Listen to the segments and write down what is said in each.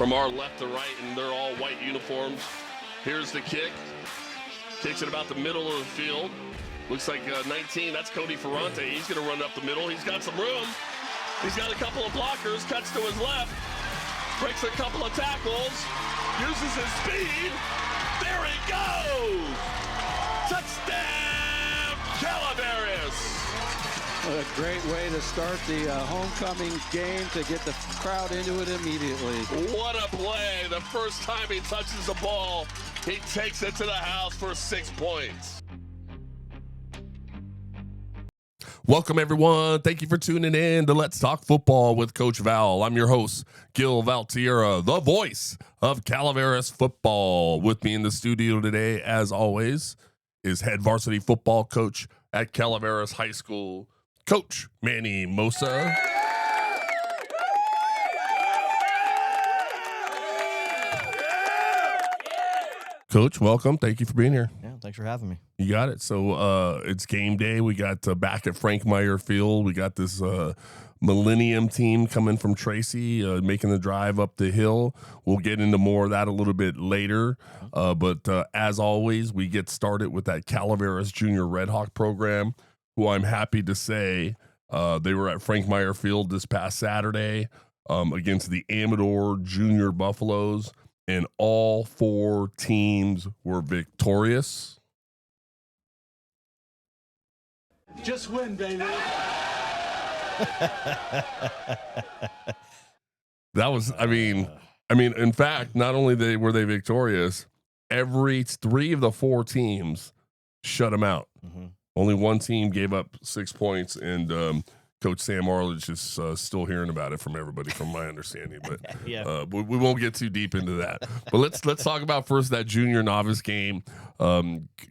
from our left to right, and they're all white uniforms. Here's the kick. Kicks it about the middle of the field. Looks like 19, that's Cody Ferrante. He's going to run up the middle. He's got some room. He's got a couple of blockers, cuts to his left, breaks a couple of tackles, uses his speed. There he goes! Touchdown, Calaveras! What a great way to start the homecoming game, to get the crowd into it immediately. What a play. The first time he touches the ball, he takes it to the house for 6 points. Welcome, everyone. Thank you for tuning in to Let's Talk Football with Coach Val. I'm your host, Gil Valtierra, the voice of Calaveras Football. With me in the studio today, as always, is head varsity football coach at Calaveras High School, Coach Manny Mosa. Coach, welcome. Thank you for being here. Yeah, thanks for having me. You got it. So it's game day. We got back at Frank Meyer Field. We got this Millenium team coming from Tracy, making the drive up the hill. We'll get into more of that a little bit later. But as always, we get started with that Calaveras Junior Redhawk program, who I'm happy to say they were at Frank Meyer Field this past Saturday against the Amador Junior Buffaloes. And all four teams were victorious. Just win, baby. That was, I mean, in fact, not only were they victorious, every three of the four teams shut them out. Mm-hmm. Only one team gave up 6 points, and Coach Sam Arledge is still hearing about it from everybody, from my understanding. But yeah. We won't get too deep into that. But let's talk about first that junior novice game,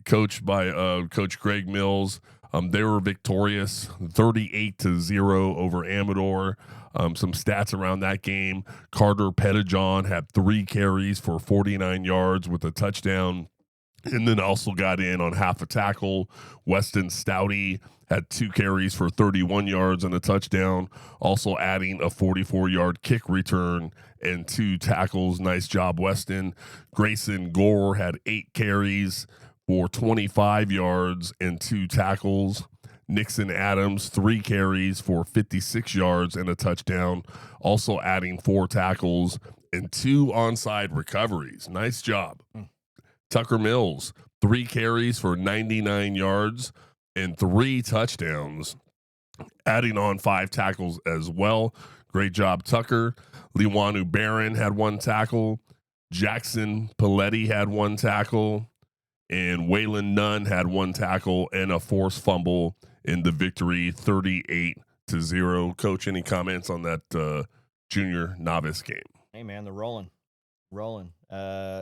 coached by Coach Greg Mills. They were victorious, 38-0 over Amador. Some stats around that game: Carter Pettijohn had 3 carries for 49 yards with a touchdown, and then also got in on half a tackle. Weston Stouty had 2 carries for 31 yards and a touchdown, also adding a 44-yard kick return and 2 tackles. Nice job, Weston. Grayson Gore had 8 carries for 25 yards and 2 tackles. Nixon Adams, 3 carries for 56 yards and a touchdown, also adding 4 tackles and 2 onside recoveries. Nice job. Tucker Mills, 3 carries for 99 yards and 3 touchdowns, adding on 5 tackles as well. Great job, Tucker. Liwanu Barron had 1 tackle. Jackson Paletti had 1 tackle. And Waylon Nunn had 1 tackle and a forced fumble in the victory, 38-0. Coach, any comments on that junior novice game? Hey, man, they're rolling.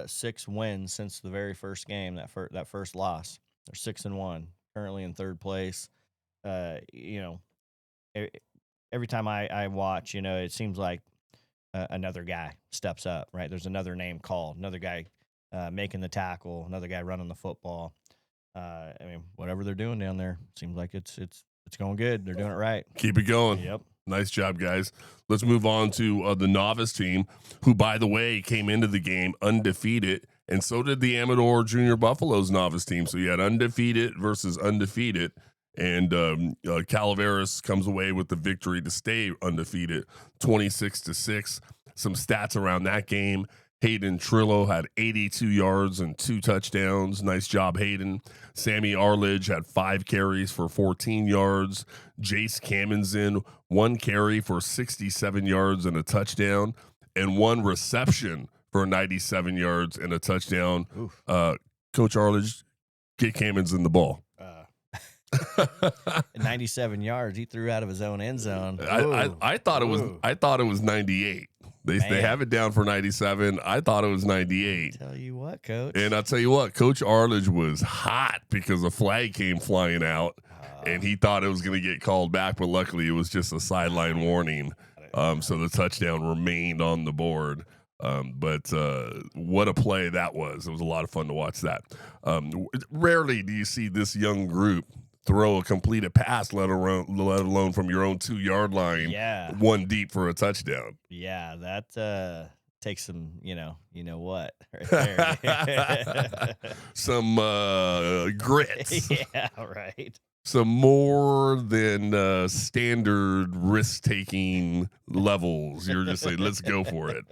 6 wins since the very first game, that first loss. They're 6-1, currently in 3rd place. Every time I watch, it seems like another guy steps up, right? There's another name called, another guy making the tackle, another guy running the football. Whatever they're doing down there, seems like it's going good. They're doing it right. Keep it going. Yep. Nice job, guys. Let's move on to the novice team, who, by the way, came into the game undefeated, and so did the Amador Junior Buffaloes novice team. So you had undefeated versus undefeated, and Calaveras comes away with the victory to stay undefeated, 26-6. Some stats around that game: Hayden Trillo had 82 yards and 2 touchdowns. Nice job, Hayden. Sammy Arledge had 5 carries for 14 yards. Jace Kamenzen, 1 carry for 67 yards and a touchdown, and 1 reception for 97 yards and a touchdown. Coach Arledge, get Kamenzen the ball. 97 yards he threw out of his own end zone. I thought it was 98. They have it down for 97. I thought it was 98. Tell you what, Coach. And I'll tell you what, Coach Arledge was hot because a flag came flying out, and he thought it was going to get called back, but luckily it was just a sideline warning. So the touchdown remained on the board. But what a play that was. It was a lot of fun to watch that. Rarely do you see this young group throw a completed pass, let alone from your own 2-yard line, 1 deep for a touchdown. Yeah, take some, you know what, right there. Some grits. Yeah, right. Some more than standard risk-taking levels. You're just saying, let's go for it.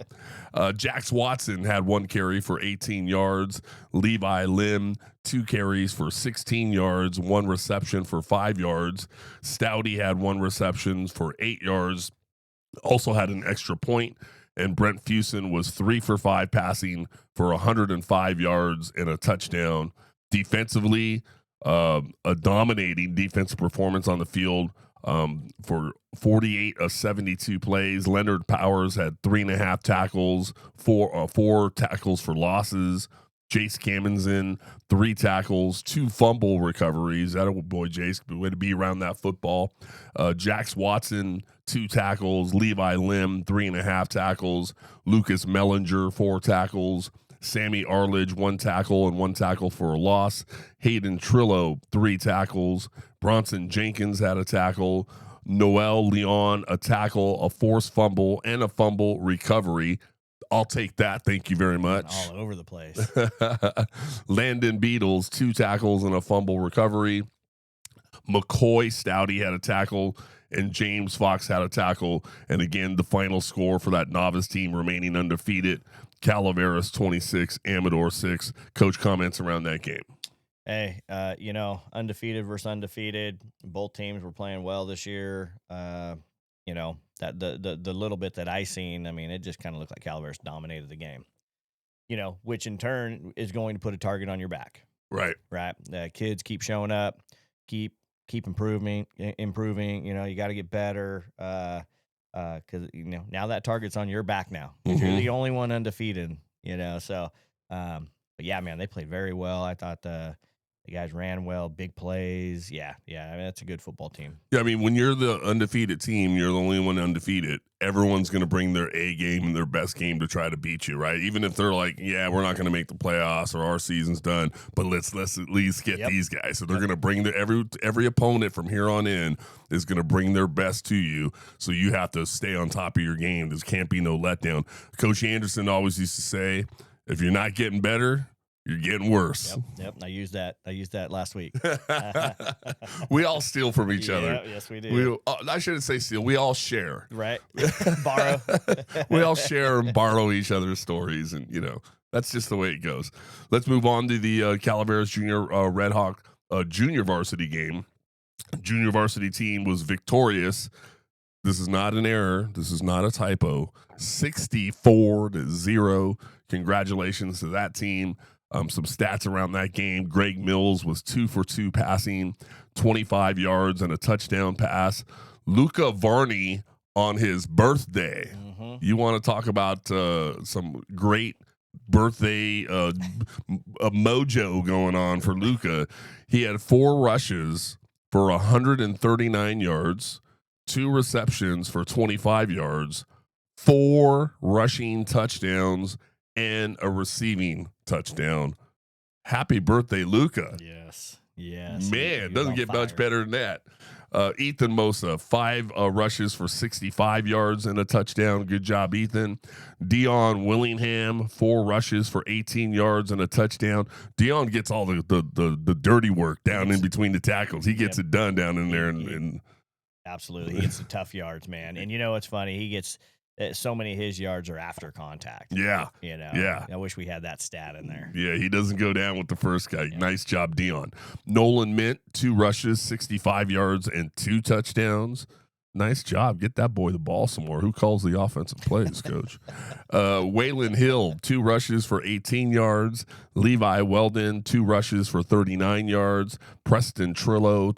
Jax Watson had 1 carry for 18 yards. Levi Lim, 2 carries for 16 yards, 1 reception for 5 yards. Stouty had 1 reception for 8 yards, also had an extra point. And Brent Fuson was 3 for 5 passing for 105 yards and a touchdown. Defensively, a dominating defensive performance on the field for 48 of 72 plays. Leonard Powers had 3.5 tackles, 4 tackles for losses. Jace Camenzind, 3 tackles, 2 fumble recoveries. That old boy Jace, way to be around that football. Jax Watson, 2 tackles. Levi Lim, 3.5 tackles. Lucas Mellinger, 4 tackles. Sammy Arledge, 1 tackle and 1 tackle for a loss. Hayden Trillo, 3 tackles. Bronson Jenkins had a tackle. Noel Leon, a tackle, a forced fumble, and a fumble recovery. I'll take that. Thank you very much. All over the place. Landon Beatles, 2 tackles and a fumble recovery. McCoy Stouty had a tackle, and James Fox had a tackle. And again, the final score for that novice team remaining undefeated: Calaveras 26, Amador 6. Coach, comments around that game? Hey, undefeated versus undefeated. Both teams were playing well this year. That the little bit that I seen, I mean, it just kind of looked like Calaveras dominated the game. Which in turn is going to put a target on your back. Right. Right. Kids keep showing up, keep improving. You got to get better. Because now that target's on your back now. Mm-hmm. You're the only one undefeated. So, but yeah, man, they played very well. I thought the guys ran well, big plays. Yeah. I mean, that's a good football team. Yeah, I mean, when you're the undefeated team, you're the only one undefeated. Everyone's going to bring their A game and their best game to try to beat you, right? Even if they're like, yeah, we're not going to make the playoffs or our season's done, but let's at least get these guys. So they're going to bring every opponent from here on in is going to bring their best to you. So you have to stay on top of your game. There can't be no letdown. Coach Anderson always used to say, if you're not getting better, you're getting worse. Yep. I used that last week. We all steal from each other. Yes, we do. I shouldn't say steal. We all share. Right. Borrow. We all share and borrow each other's stories, and that's just the way it goes. Let's move on to the Calaveras Junior Redhawk junior varsity game. Junior varsity team was victorious. This is not an error. This is not a typo. 64-0. Congratulations to that team. Some stats around that game. Greg Mills was 2 for 2 passing, 25 yards and a touchdown pass. Luca Varney on his birthday. Mm-hmm. You want to talk about some great birthday mojo going on for Luca. He had 4 rushes for 139 yards, 2 receptions for 25 yards, 4 rushing touchdowns, and a receiving touchdown. Happy birthday, Luca. Yes. Man, doesn't get much better than that. Ethan Mosa, 5 rushes for 65 yards and a touchdown. Good job, Ethan. Dion Willingham, 4 rushes for 18 yards and a touchdown. Dion gets all the dirty work down in between the tackles. He gets it done down in there. And absolutely. He gets the tough yards, man. And it's funny. He gets so many of his yards are after contact. Yeah. Yeah. I wish we had that stat in there. Yeah, he doesn't go down with the first guy. Yeah. Nice job, Dion. Nolan Mint, 2 rushes, 65 yards, and 2 touchdowns. Nice job. Get that boy the ball some more. Who calls the offensive plays, Coach? Waylon Hill, 2 rushes for 18 yards. Levi Weldon, 2 rushes for 39 yards. Preston Trillo,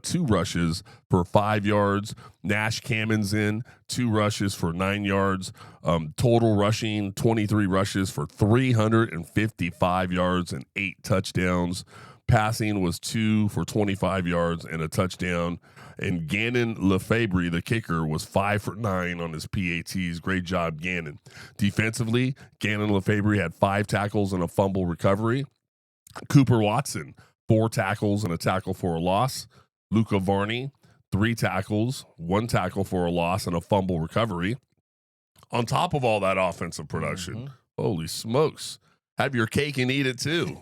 2 rushes for 5 yards. Nash Camenzind, 2 rushes for 9 yards. Total rushing, 23 rushes for 355 yards and 8 touchdowns. Passing was 2 for 25 yards and a touchdown. And Gannon Lefebvre, the kicker, was 5 for 9 on his PATs. Great job, Gannon. Defensively, Gannon Lefebvre had 5 tackles and a fumble recovery. Cooper Watson, 4 tackles and a tackle for a loss. Luca Varney, 3 tackles, 1 tackle for a loss and a fumble recovery. on top of all that offensive production. Mm-hmm. Holy smokes. Have your cake and eat it too.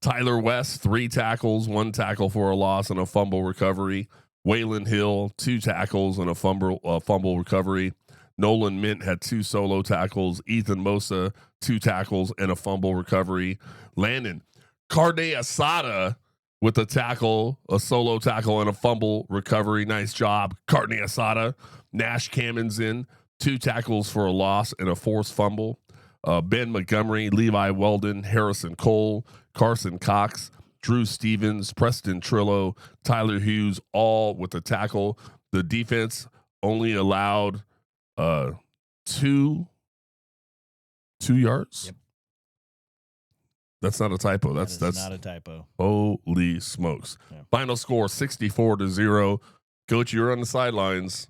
Tyler West, 3 tackles, 1 tackle for a loss and a fumble recovery. Waylon Hill, 2 tackles and a fumble recovery. Nolan Mint had 2 solo tackles. Ethan Mosa, 2 tackles and a fumble recovery. Landon Carne Asada with a tackle, a solo tackle, and a fumble recovery. Nice job, Carne Asada. Nash Kamenzen, 2 tackles for a loss and a forced fumble. Ben Montgomery, Levi Weldon, Harrison Cole, Carson Cox, Drew Stevens, Preston Trillo, Tyler Hughes, all with a tackle. The defense only allowed 2 yards. Yep. That's not a typo. That's not a typo. Holy smokes. Yeah. Final score 64-0. Coach, you're on the sidelines.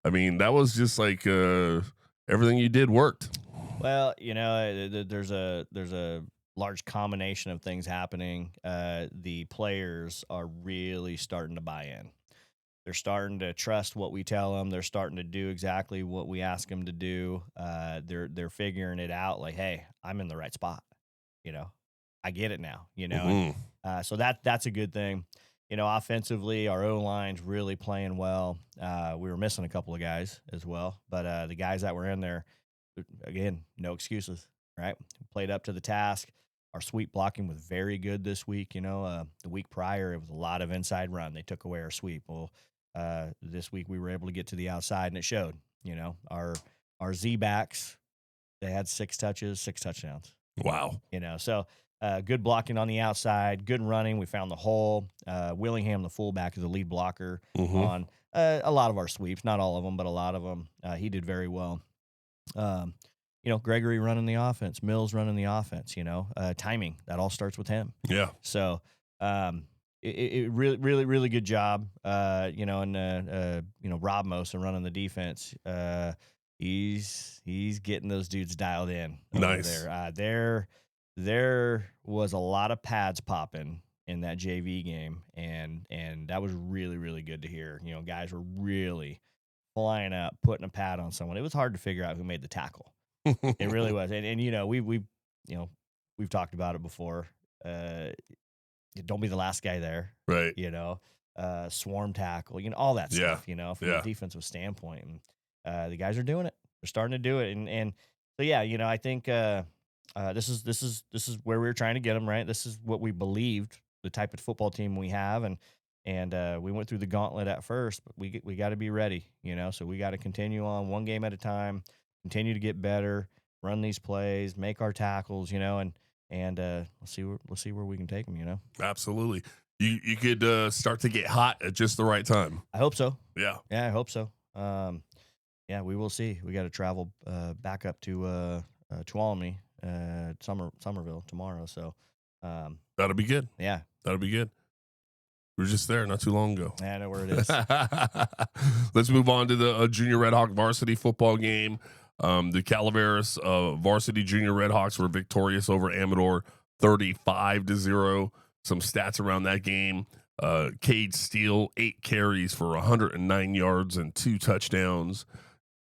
I mean, that was just like everything you did worked. Well, there's a large combination of things happening. The players are really starting to buy in. They're starting to trust what we tell them. They're starting to do exactly what we ask them to do. They're figuring it out. Like, hey, I'm in the right spot. I get it now. Mm-hmm. So that's a good thing. Offensively, our O-line's really playing well. We were missing a couple of guys as well, but the guys that were in there, again, no excuses, right? Played up to the task. Our sweep blocking was very good this week. The week prior, it was a lot of inside run. They took away our sweep. Well, this week we were able to get to the outside, and it showed. Our Z-backs, they had 6 touches, 6 touchdowns. Wow. So good blocking on the outside, good running. We found the hole. Willingham, the fullback, is the lead blocker on a lot of our sweeps. Not all of them, but a lot of them. He did very well. Gregory running the offense, Mills running the offense, timing, that all starts with him. Yeah. So, it really, really, really good job. Rob Mosa running the defense. He's getting those dudes dialed in. Nice. There was a lot of pads popping in that JV game, and that was really, really good to hear. Guys were really flying up, putting a pad on someone. It was hard to figure out who made the tackle. It really was. And we've talked about it before. Don't be the last guy there. Right. Swarm tackle, all that stuff, from a defensive standpoint. And the guys are doing it. They're starting to do it. And so, yeah, I think this is where we were trying to get them, right? This is what we believed, the type of football team we have. And we went through the gauntlet at first, but we got to be ready, so we got to continue on one game at a time, continue to get better, run these plays, make our tackles, and we'll see where we can take them, Absolutely. You could start to get hot at just the right time. I hope so. Yeah. Yeah, I hope so. Yeah, we will see. We got to travel back up to Tuolumne, Somerville tomorrow. So that'll be good. Yeah. That'll be good. We were just there not too long ago. Yeah, I know where it is. Let's move on to the junior Redhawk varsity football game. The Calaveras varsity junior Redhawks were victorious over Amador 35-0. Some stats around that game. Cade Steele, 8 carries for 109 yards and 2 touchdowns.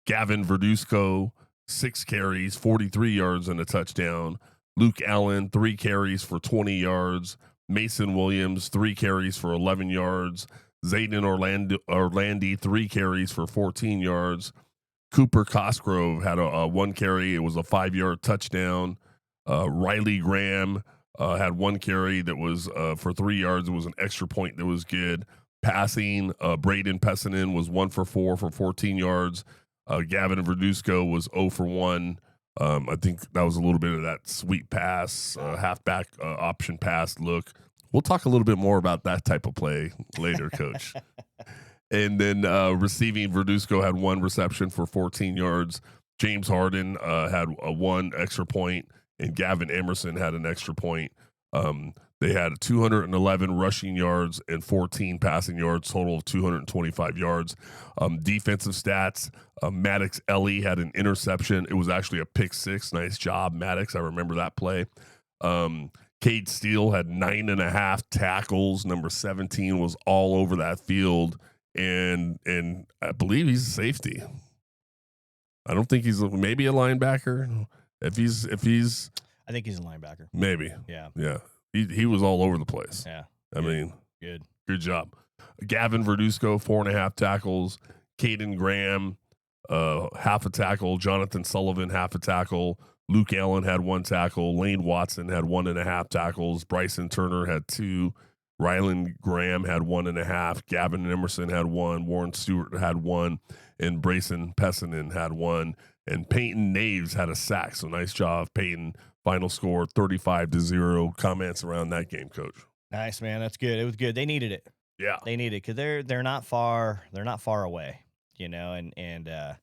Gavin Verduzco, 6 carries, 43 yards and a touchdown. Luke Allen, 3 carries for 20 yards. Mason Williams, 3 carries for 11 yards. Zayden Orlandi, 3 carries for 14 yards. Cooper Cosgrove had a 1 carry. It was a 5-yard touchdown. Riley Graham had 1 carry that was for 3 yards. It was an extra point that was good. Passing, Braden Pessinen was 1 for 4 for 14 yards. Gavin Verduzco was 0 for 1. I think that was a little bit of that sweet pass, halfback option pass look. We'll talk a little bit more about that type of play later, Coach. And then receiving, Verduzco had 1 reception for 14 yards. James Harden had a 1 extra point, and Gavin Emerson had an extra point. They had 211 rushing yards and 14 passing yards, total of 225 yards. Defensive stats, Maddox Ellie had an interception. It was actually a pick 6. Nice job, Maddox. I remember that play. Cade Steele had 9.5 tackles. Number 17 was all over that field. And I believe he's a safety. I don't think he's maybe a linebacker. If he's I think he's a linebacker. maybe. Yeah. Yeah. He was all over the place. Yeah. I mean, good job. Gavin Verduzco, 4.5 tackles. Caden Graham, half a tackle. Jonathan Sullivan, half a tackle. Luke Allen had 1 tackle. Lane Watson had 1.5 tackles. Bryson Turner had 2. Rylan Graham had 1.5. Gavin Emerson had 1. Warren Stewart had 1. And Brayson Pessinen had 1. And Peyton Naves had a sack. So nice job, Peyton. Final score 35-0. Comments around that game, Coach? Nice, man. That's good. It was good. They needed it. Yeah, they needed it because they're not far. They're not far away, you know. And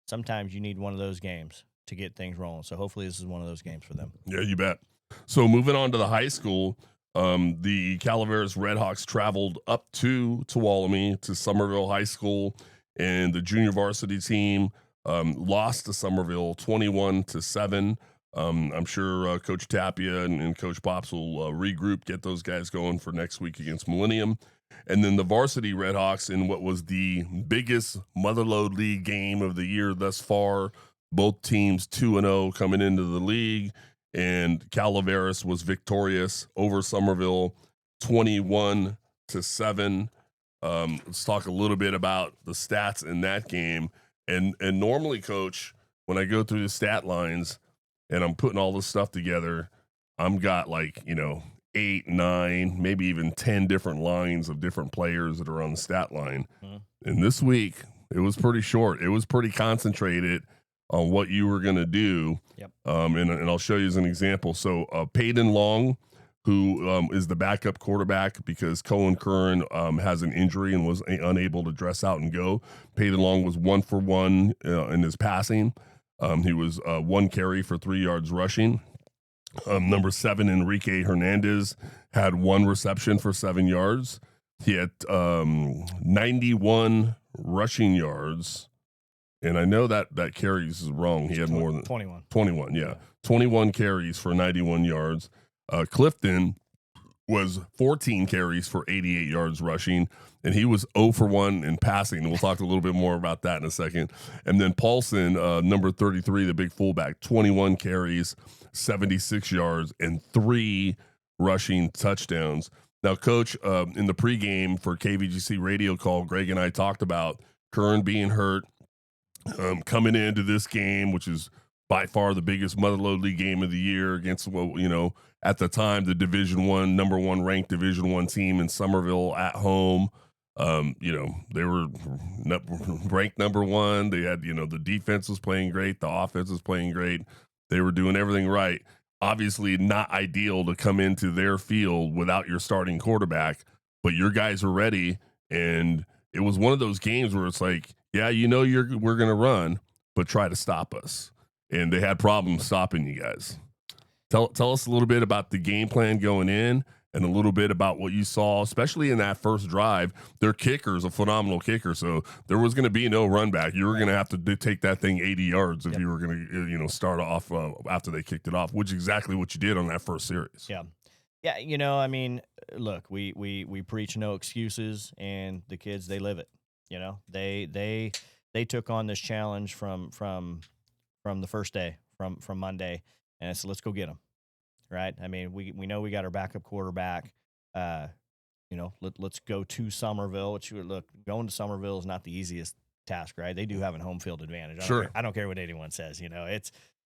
sometimes you need one of those games to get things rolling. So hopefully this is one of those games for them. Yeah, you bet. So moving on to the high school, the Calaveras Redhawks traveled up to Tuolumne to Somerville High School, and the junior varsity team lost to Somerville 21-7. I'm sure Coach Tapia and Coach Pops will regroup, get those guys going for next week against Millenium. And then the varsity Redhawks in what was the biggest Motherlode League game of the year thus far. Both teams 2-0 coming into the league, and Calaveras was victorious over Somerville 21-7. Let's talk a little bit about the stats in that game. And normally, Coach, when I go through the stat lines and I'm putting all this stuff together, I'm got 8, 9, maybe even 10 different lines of different players that are on the stat line. And this week, it was pretty short. It was pretty concentrated on what you were going to do. Yep. And I'll show you as an example. So Peyton Long, who is the backup quarterback because Colin Curran has an injury and was unable to dress out and go. Peyton Long was 1 for 1 in his passing. He was 1 carry for 3 yards rushing. Number 7, Enrique Hernandez, had 1 reception for 7 yards. He had 91 rushing yards. And I know that carries is wrong. He had more than 21. 21, yeah. 21 carries for 91 yards. Clifton was 14 carries for 88 yards rushing, and he was 0 for 1 in passing. And we'll talk a little bit more about that in a second. And then Paulson, number 33, the big fullback, 21 carries, 76 yards, and 3 rushing touchdowns. Now, Coach, in the pregame for KVGC radio call, Greg and I talked about Curran being hurt, coming into this game, which is by far the biggest Motherlode League game of the year against, at the time, the Division I, number 1 ranked Division I team in Somerville at home. They were ranked number 1. They had, the defense was playing great. The offense was playing great. They were doing everything right. Obviously not ideal to come into their field without your starting quarterback, but your guys were ready. And it was one of those games where it's like, yeah, we're going to run, but try to stop us. And they had problems stopping you guys. Tell us a little bit about the game plan going in and a little bit about what you saw, especially in that first drive. Their kicker is a phenomenal kicker, so there was going to be no run back. You were going to have to take that thing 80 yards if you were going to, start off after they kicked it off, which is exactly what you did on that first series. Yeah. Yeah, look, we preach no excuses, and the kids, they live it. They took on this challenge from the first day, from Monday, and it's let's go get them, right? I mean, we know we got our backup quarterback. Let's go to Somerville. Which going to Somerville is not the easiest task, right? They do have a home field advantage. I don't care what anyone says.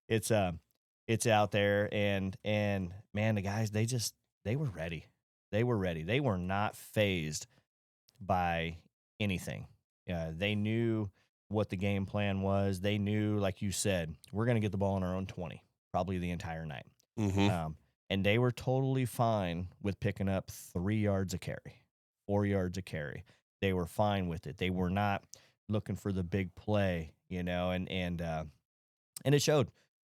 It's out there, and man, the guys, they were ready. They were ready. They were not fazed by anything. They knew what the game plan was. They knew, like you said, we're going to get the ball in our own 20, probably the entire night. Mm-hmm. And they were totally fine with picking up 3 yards a carry, 4 yards a carry. They were fine with it. They were not looking for the big play, and it showed.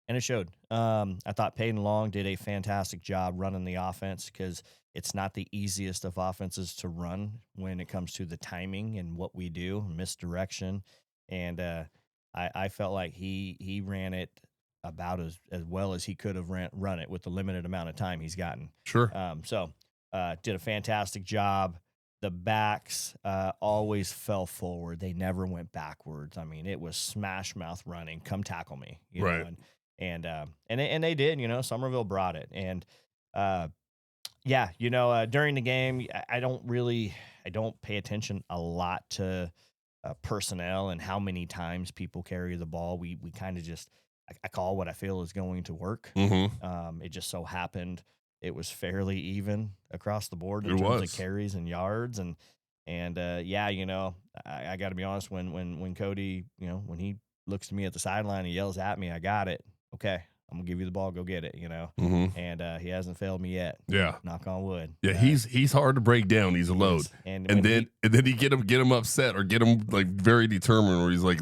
And it showed. I thought Peyton Long did a fantastic job running the offense because it's not the easiest of offenses to run when it comes to the timing and what we do, misdirection. And I felt like he ran it about as well as he could have run it with the limited amount of time he's gotten. Sure. Did a fantastic job. the backs always fell forward. They never went backwards. I mean, it was smash mouth running. Come tackle me, you Right. know, and they did. You know, Somerville brought it, and yeah, you know, during the game, I don't pay attention a lot to personnel and how many times people carry the ball. We kind of just I call what I feel is going to work. Mm-hmm. It just so happened it was fairly even across the board in It terms was. of carries and yards, and yeah, you know, I got to be honest. When Cody, you know, when he looks to me at the sideline and yells at me, I got it. Okay, I'm gonna give you the ball. Go get it. You know, Mm-hmm. and he hasn't failed me yet. Yeah. Knock on wood. Yeah, he's hard to break down. He's a load. Yes. And then he get him upset or get him like very determined where he's like,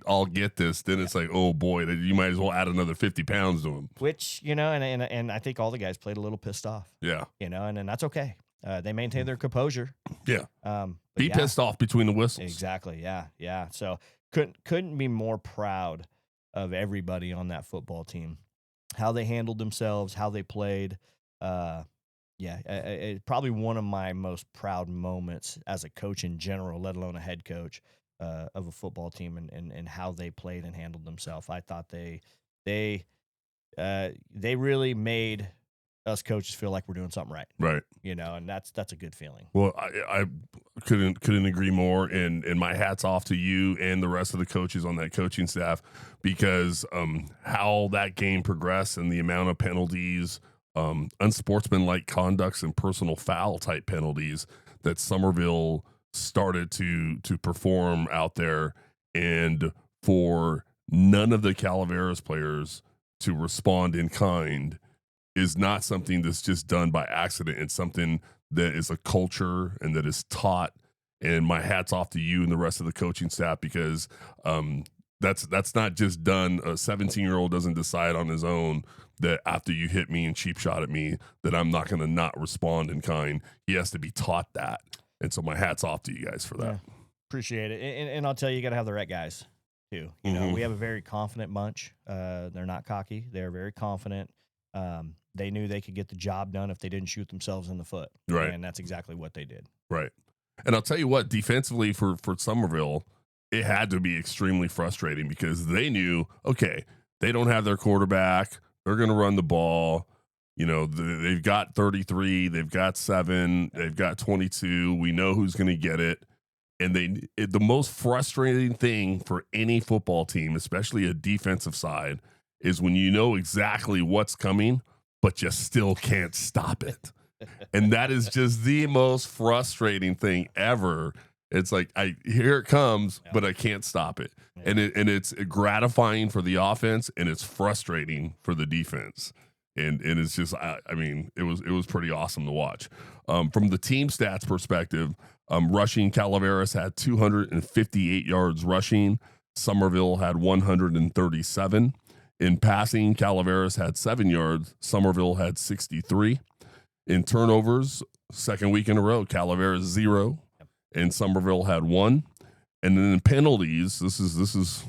I'll get this. Then it's like, oh boy, you might as well add another 50 pounds to him. which, you know, and I think all the guys played a little pissed off. Yeah. You know, and that's okay. They maintained their composure. Yeah. But Be yeah, pissed off between the whistles. exactly. Yeah, yeah. So couldn't be more proud of everybody on that football team, how they handled themselves, how they played. Yeah, probably one of my most proud moments as a coach in general, let alone a head coach of a football team, and how they played and handled themselves. I thought they really made us coaches feel like we're doing something right, Right. you know, and that's a good feeling. Well, I couldn't agree more, and my hat's off to you and the rest of the coaches on that coaching staff, because how that game progressed and the amount of penalties, unsportsmanlike conducts and personal foul type penalties that Somerville started to perform out there, and for none of the Calaveras players to respond in kind is not something that's just done by accident. It's something that is a culture and that is taught. And my hat's off to you and the rest of the coaching staff, because that's not just done. A 17-year-old doesn't decide on his own that after you hit me and cheap shot at me that I'm not going to not respond in kind. He has to be taught that. And so my hat's off to you guys for that. Yeah, appreciate it. And I'll tell you, you got to have the right guys too. You know, we have a very confident bunch. They're not cocky. They're very confident. They knew they could get the job done if they didn't shoot themselves in the foot. Right. And that's exactly what they did. Right. And I'll tell you what, defensively for Somerville, it had to be extremely frustrating, because they knew, okay, they don't have their quarterback. They're going to run the ball. You know, they've got 33, they've got 7, they've got 22. We know who's going to get it. And the most frustrating thing for any football team, especially a defensive side, is when you know exactly what's coming, but you still can't stop it. And that is just the most frustrating thing ever. It's like, here it comes, but I can't stop it. Yeah. And it's gratifying for the offense, and it's frustrating for the defense. And it's just, I mean, it was pretty awesome to watch. From the team stats perspective, rushing, Calaveras had 258 yards rushing. Somerville had 137. In passing, Calaveras had 7 yards. Somerville had 63. In turnovers, second week in a row, Calaveras 0, and Somerville had 1. And then in penalties, this is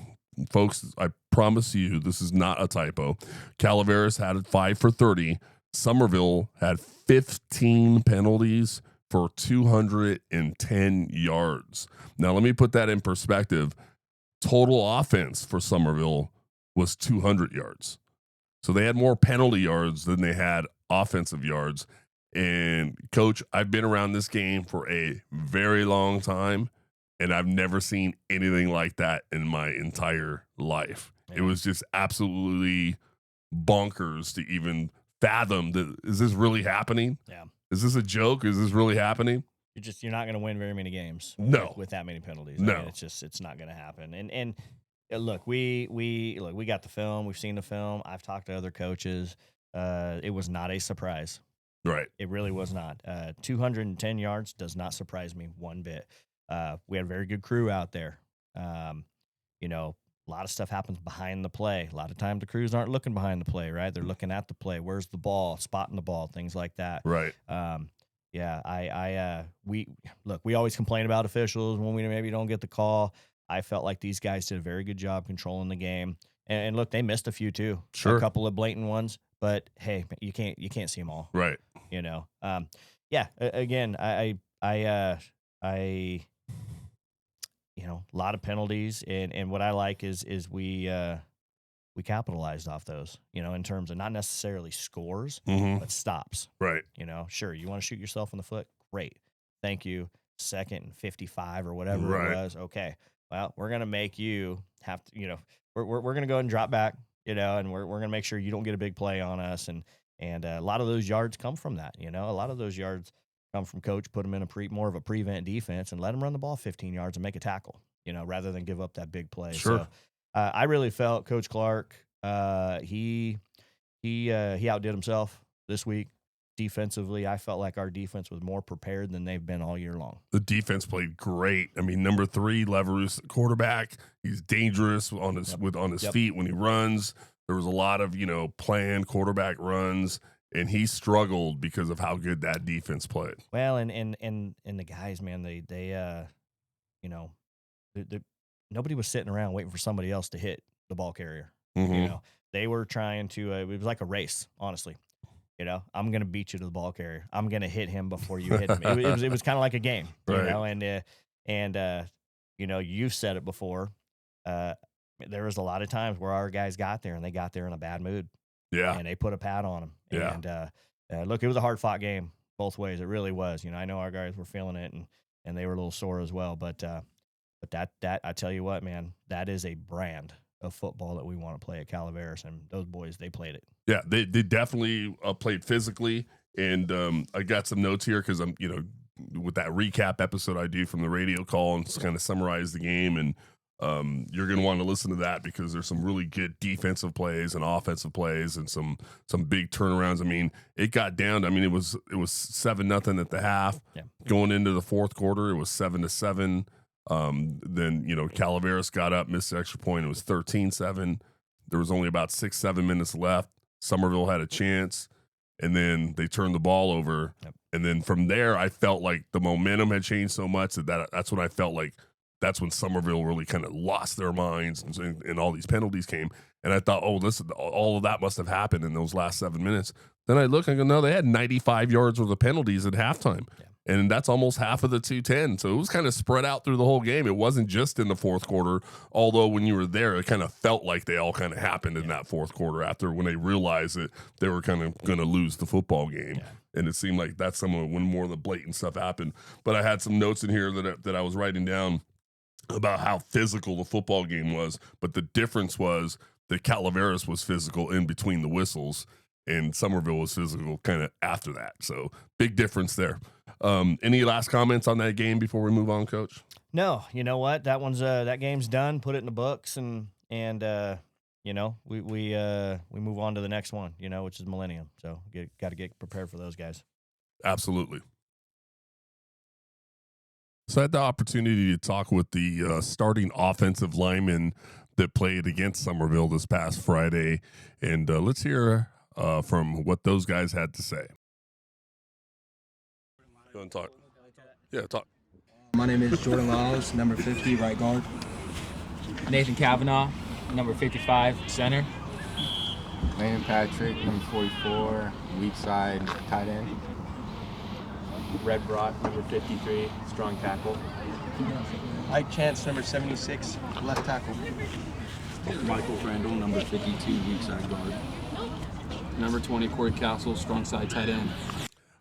folks, I promise you, this is not a typo. Calaveras had 5 for 30. Somerville had 15 penalties for 210 yards. Now, let me put that in perspective. Total offense for Somerville was 200 yards. So they had more penalty yards than they had offensive yards. And Coach, I've been around this game for a very long time, and I've never seen anything like that in my entire life. Yeah. It was just absolutely bonkers to even fathom that. Is this really happening? Yeah. Is this a joke? Is this really happening? You're not going to win very many games. No. With that many penalties. No. I mean, it's not going to happen. And look, we got the film. We've seen the film. I've talked to other coaches. It was not a surprise. Right. It really was not. 210 yards does not surprise me one bit. We had a very good crew out there. You know, a lot of stuff happens behind the play. A lot of times the crews aren't looking behind the play, right? They're looking at the play. Where's the ball? Spotting the ball, things like that. Right. Yeah, we always complain about officials when we maybe don't get the call. I felt like these guys did a very good job controlling the game. And look, they missed a few too. Sure. A couple of blatant ones, but hey, you can't see them all. Right. You know. Yeah. Again, I a lot of penalties, and what I like is we capitalized off those, in terms of not necessarily scores, but stops. Right. Sure, you want to shoot yourself in the foot? Great. Thank you. 2nd and 55 or whatever it was. Okay. Well, we're going to make you have to, we're going to go ahead and drop back, and we're going to make sure you don't get a big play on us. And a lot of those yards come from that, a lot of those yards come from coach, put them in more of a prevent defense and let them run the ball 15 yards and make a tackle, rather than give up that big play. Sure. So I really felt Coach Clark, he outdid himself this week. Defensively, I felt like our defense was more prepared than they've been all year long. The defense played great. I mean, number 3, Leverus, quarterback, he's dangerous on his feet when he runs. There was a lot of, planned quarterback runs, and he struggled because of how good that defense played. Well, and the guys, man, they nobody was sitting around waiting for somebody else to hit the ball carrier. They were trying to. It was like a race, honestly. I'm going to beat you to the ball carrier. I'm going to hit him before you hit him. It was kind of like a game, right. And you've said it before. There was a lot of times where our guys got there and they got there in a bad mood. Yeah. And they put a pad on them. Yeah. And look, it was a hard fought game both ways. It really was. I know our guys were feeling it and they were a little sore as well. But that I tell you what, man, that is a brand of football that we want to play at Calaveras, and those boys, they played it. Yeah, they definitely played physically, and I got some notes here because I'm, with that recap episode I do from the radio call and kind of summarize the game, and you're going to want to listen to that because there's some really good defensive plays and offensive plays and some big turnarounds. I mean, it got down to, it was 7-0 at the half. Yeah. Going into the fourth quarter, it was 7-7. Then, Calaveras got up, missed the extra point. It was 13-7. There was only about 6-7 minutes left. Somerville had a chance, and then they turned the ball over. Yep. And then from there, I felt like the momentum had changed so much that's when I felt like that's when Somerville really kind of lost their minds and all these penalties came. And I thought, all of that must have happened in those last 7 minutes. Then I look and go, no, they had 95 yards worth of penalties at halftime. Yeah. And that's almost half of the 210. So it was kind of spread out through the whole game. It wasn't just in the fourth quarter, although when you were there, it kind of felt like they all kind of happened in that fourth quarter after when they realized that they were kind of going to lose the football game. Yeah. And it seemed like that's when more of the blatant stuff happened. But I had some notes in here that I was writing down about how physical the football game was. But the difference was that Calaveras was physical in between the whistles, and Somerville was physical kind of after that. So big difference there. Any last comments on that game before we move on, Coach? No, you know what? That game's done. Put it in the books, and we move on to the next one, which is Millenium. So got to get prepared for those guys. Absolutely. So I had the opportunity to talk with the starting offensive lineman that played against Somerville this past Friday, and let's hear from what those guys had to say. Go and talk. Yeah, talk. My name is Jordan Lyles, number 50, right guard. Nathan Kavanaugh, number 55, center. Landon Patrick, number 44, weak side, tight end. Red Brock, number 53, strong tackle. Ike Chance, number 76, left tackle. Michael Crandall, number 52, weak side guard. Number 20, Corey Castle, strong side tight end.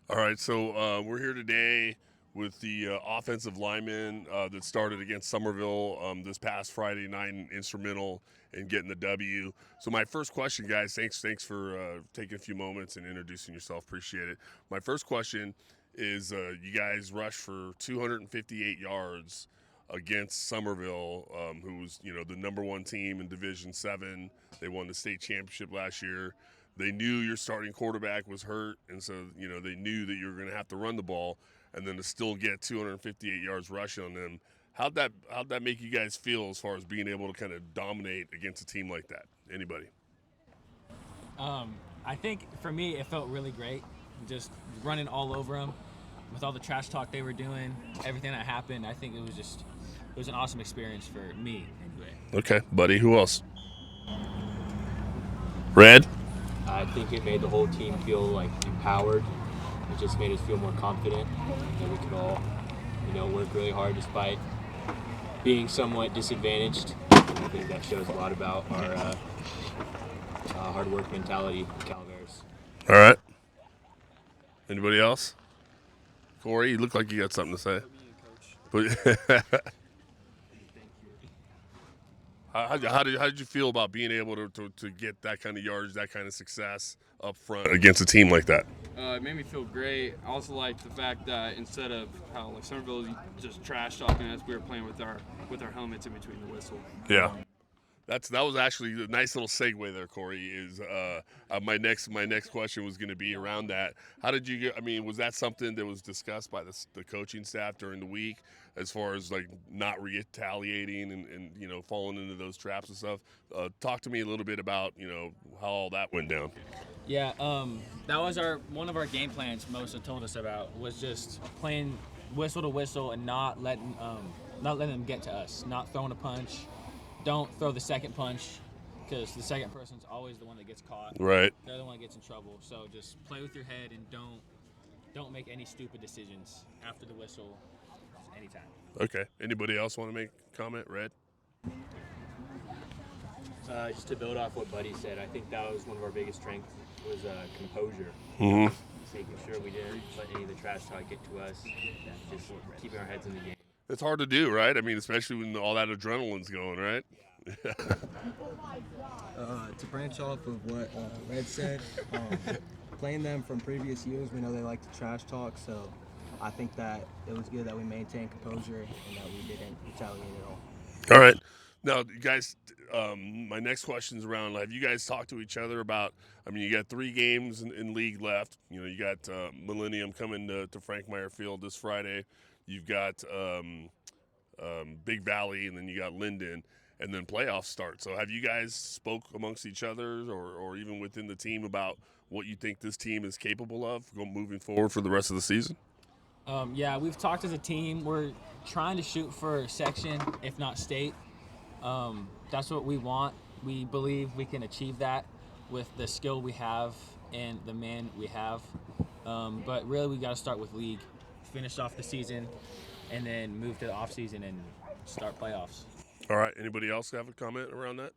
All right, so we're here today with the offensive lineman that started against Somerville this past Friday night, and instrumental in getting the W. So my first question, guys, thanks for taking a few moments and introducing yourself. Appreciate it. My first question is you guys rushed for 258 yards against Somerville, who was, the number one team in Division 7. They won the state championship last year. They knew your starting quarterback was hurt, and so, they knew that you were going to have to run the ball, and then to still get 258 yards rushing on them. How'd that make you guys feel as far as being able to kind of dominate against a team like that? Anybody? I think for me, it felt really great. Just running all over them with all the trash talk they were doing, everything that happened. I think it was an awesome experience for me anyway. Okay, buddy. Who else? Red? I think it made the whole team feel empowered. It just made us feel more confident that we could all work really hard despite being somewhat disadvantaged. I think that shows a lot about our hard work mentality in Calaveras. All right. Anybody else? Corey, you look like you got something to say. But how did you feel about being able to get that kind of yardage, that kind of success up front against a team like that? It made me feel great. I also liked the fact that instead of how like Somerville just trash talking us, we were playing with our helmets in between the whistle. Yeah. That was actually a nice little segue there, Corey. Is my next question was going to be around that. How did you get? I mean, was that something that was discussed by the coaching staff during the week, as far as like not retaliating and falling into those traps and stuff? Talk to me a little bit about how all that went down. Yeah, that was one of our game plans. Mosa told us about was just playing whistle to whistle and not letting them get to us, not throwing a punch. Don't throw the second punch, because the second person's always the one that gets caught. Right. They're the one that gets in trouble. So just play with your head and don't make any stupid decisions after the whistle anytime. Okay. Anybody else want to make a comment? Red? Just to build off what Buddy said, I think that was one of our biggest strengths was composure. Mm-hmm. Making sure we didn't let any of the trash talk get to us. Just keeping our heads in the game. It's hard to do, right? I mean, especially when all that adrenaline's going, right? To branch off of what Red said, playing them from previous years, we know they like to trash talk, so I think that it was good that we maintained composure and that we didn't retaliate at all. All right. Now, you guys, my next question is around, have you guys talked to each other about, I mean, you got 3 games in league left. You got Millenium coming to Frank Meyer Field this Friday. You've got Big Valley, and then you got Linden, and then playoffs start. So have you guys spoke amongst each other or even within the team about what you think this team is capable of moving forward for the rest of the season? Yeah, we've talked as a team. We're trying to shoot for section, if not state. That's what we want. We believe we can achieve that with the skill we have and the man we have. But really, we got to start with league, finish off the season, and then move to the off season and start playoffs. All right. Anybody else have a comment around that?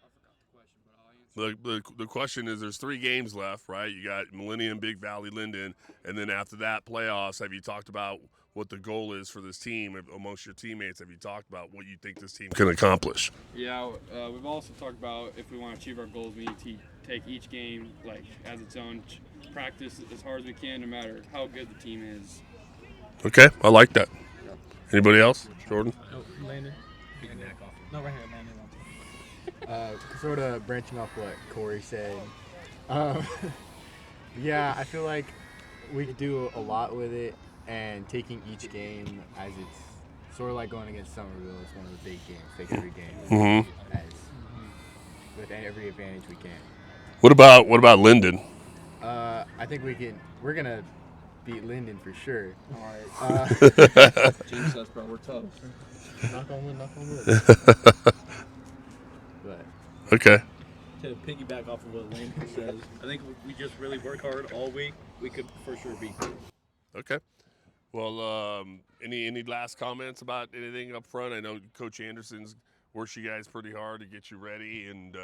I forgot the question, but I'll answer. The question is, there's 3 games left, right? You got Millennium, Big Valley, Linden, and then after that, playoffs. Have you talked about what the goal is for this team amongst your teammates? Have you talked about what you think this team can accomplish? Yeah, we've also talked about if we want to achieve our goals, we need to take each game like as its own, practice as hard as we can, no matter how good the team is. Okay, I like that. Anybody else? Jordan? Landon? No, right here, Landon. Sort of branching off what Corey said. Yeah, I feel like we could do a lot with it, and taking each game as it's sort of like going against Somerville. It's one of the big games, take every game with every advantage we can. What about Linden? I think we're gonna beat Linden for sure. All right. Jinx us, bro. We're tough. Knock on wood. But Okay. To piggyback off of what Landon says, I think if we just really work hard all week, we could for sure beat them. Okay. Well, any last comments about anything up front? I know Coach Anderson's worked you guys pretty hard to get you ready and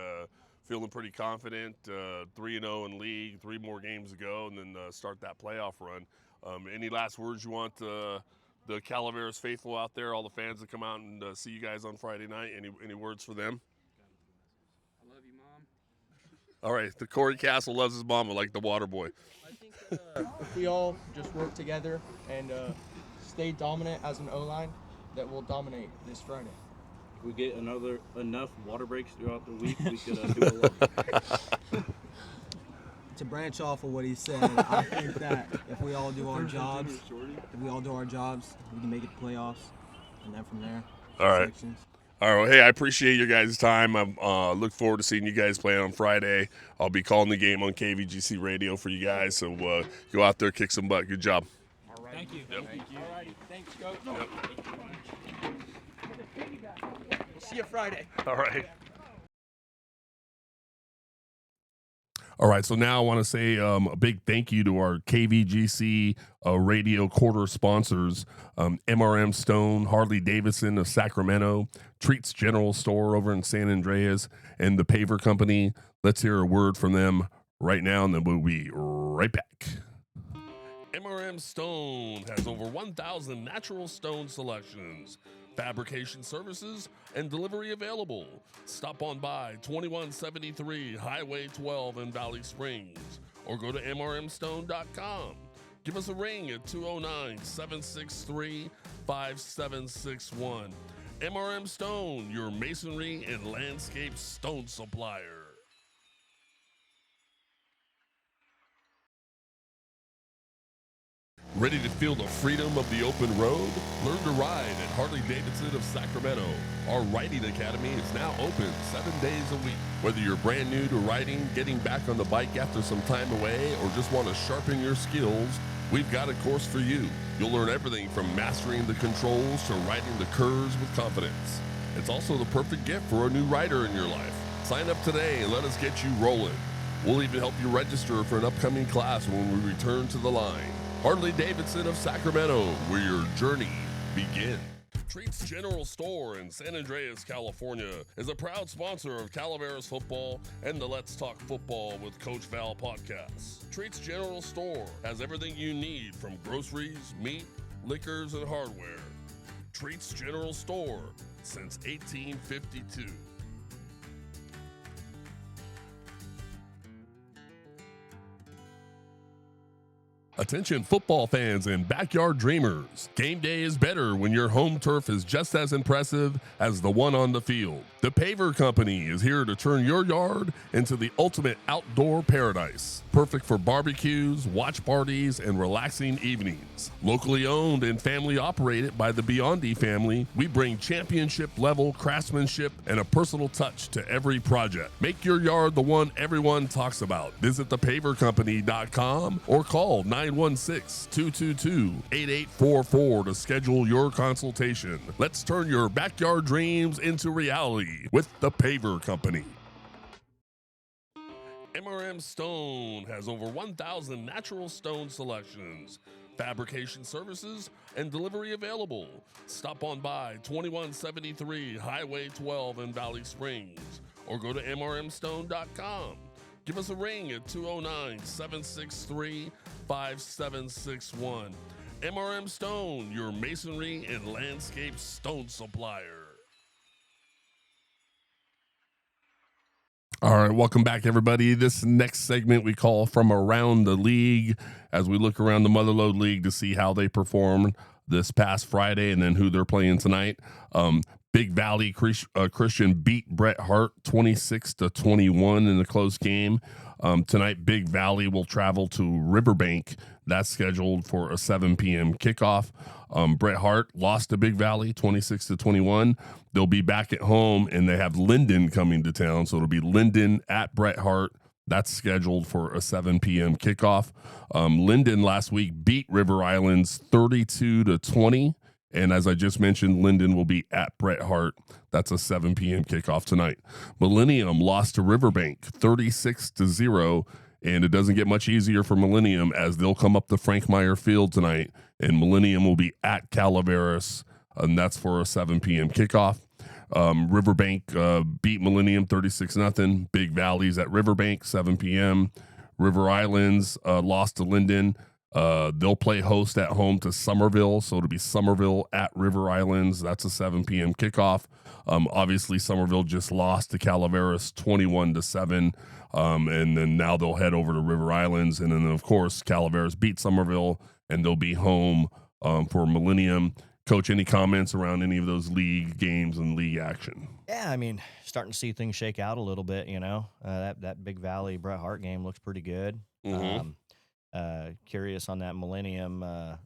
feeling pretty confident. 3-0 in league, 3 more games to go, and then start that playoff run. Any last words you want the Calaveras faithful out there, all the fans that come out and see you guys on Friday night? Any words for them? I love you, Mom. All right, the Corey Castle loves his mama like the water boy. I think if we all just work together and stay dominant as an O-line, that we'll dominate this Friday. If we get enough water breaks throughout the week, we could do a lot. To branch off of what he said, I think that if we all do our jobs, we can make it to playoffs, and then from there, All right. sections. All right. Hey, I appreciate your guys' time. I look forward to seeing you guys play on Friday. I'll be calling the game on KVGC radio for you guys. So go out there, kick some butt. Good job. All right. Thank you. Yep. Thank you. All righty, thanks, Coach. Yep. We'll see you Friday. All right. All right, so now I want to say a big thank you to our KVGC radio quarter sponsors, MRM Stone, Harley Davidson of Sacramento, Treats General Store over in San Andreas, and the Paver Company. Let's hear a word from them right now, and then we'll be right back. MRM Stone has over 1,000 natural stone selections, fabrication services, and delivery available. Stop on by 2173 Highway 12 in Valley Springs or go to mrmstone.com. Give us a ring at 209-763-5761. MRM Stone, your masonry and landscape stone supplier. Ready to feel the freedom of the open road? Learn to ride at Harley Davidson of Sacramento. Our riding academy is now open 7 days a week. Whether you're brand new to riding, getting back on the bike after some time away, or just want to sharpen your skills, we've got a course for you. You'll learn everything from mastering the controls to riding the curves with confidence. It's also the perfect gift for a new rider in your life. Sign up today and let us get you rolling. We'll even help you register for an upcoming class when we return to the line. Harley Davidson of Sacramento, where your journey begins. Treats General Store in San Andreas, California, is a proud sponsor of Calaveras Football and the Let's Talk Football with Coach Val podcast. Treats General Store has everything you need from groceries, meat, liquors, and hardware. Treats General Store since 1852. Attention football fans and backyard dreamers. Game day is better when your home turf is just as impressive as the one on the field. The Paver Company is here to turn your yard into the ultimate outdoor paradise. Perfect for barbecues, watch parties, and relaxing evenings. Locally owned and family operated by the Biondi family, we bring championship level craftsmanship and a personal touch to every project. Make your yard the one everyone talks about. Visit thepavercompany.com or call 916-222-8844 to schedule your consultation. Let's turn your backyard dreams into reality with the Paver Company. MRM Stone has over 1,000 natural stone selections, fabrication services, and delivery available. Stop on by 2173 Highway 12 in Valley Springs or go to mrmstone.com. Give us a ring at 209-763-5761. MRM Stone, your masonry and landscape stone supplier. All right, welcome back, everybody. This next segment we call From Around the League, as we look around the Motherlode League to see how they performed this past Friday and then who they're playing tonight. Big Valley Christian beat Bret Hart 26-21 in the close game. Tonight, Big Valley will travel to Riverbank. That's scheduled for a 7 p.m. kickoff. Bret Hart lost to Big Valley 26-21. They'll be back at home, and they have Linden coming to town. So it'll be Linden at Bret Hart. That's scheduled for a 7 p.m. kickoff. Linden last week beat River Islands 32-20. And as I just mentioned, Linden will be at Bret Hart. That's a 7 p.m. kickoff tonight. Millenium lost to Riverbank 36-0. And it doesn't get much easier for Millenium as they'll come up to Frank Meyer Field tonight. And Millenium will be at Calaveras. And that's for a 7 p.m. kickoff. Riverbank beat Millenium 36-0. Big Valley's at Riverbank, 7 p.m. River Islands lost to Linden. They'll play host at home to Somerville, so it'll be Somerville at River Islands. That's a 7 p.m. kickoff. Obviously, Somerville just lost to Calaveras 21-7, and then now they'll head over to River Islands, and then of course Calaveras beat Somerville, and they'll be home for Millenium. Coach, any comments around any of those league games and league action? Yeah, I mean, starting to see things shake out a little bit. You know, that Big Valley Bret Hart game looks pretty good. Mm-hmm. Curious on that Millennium. River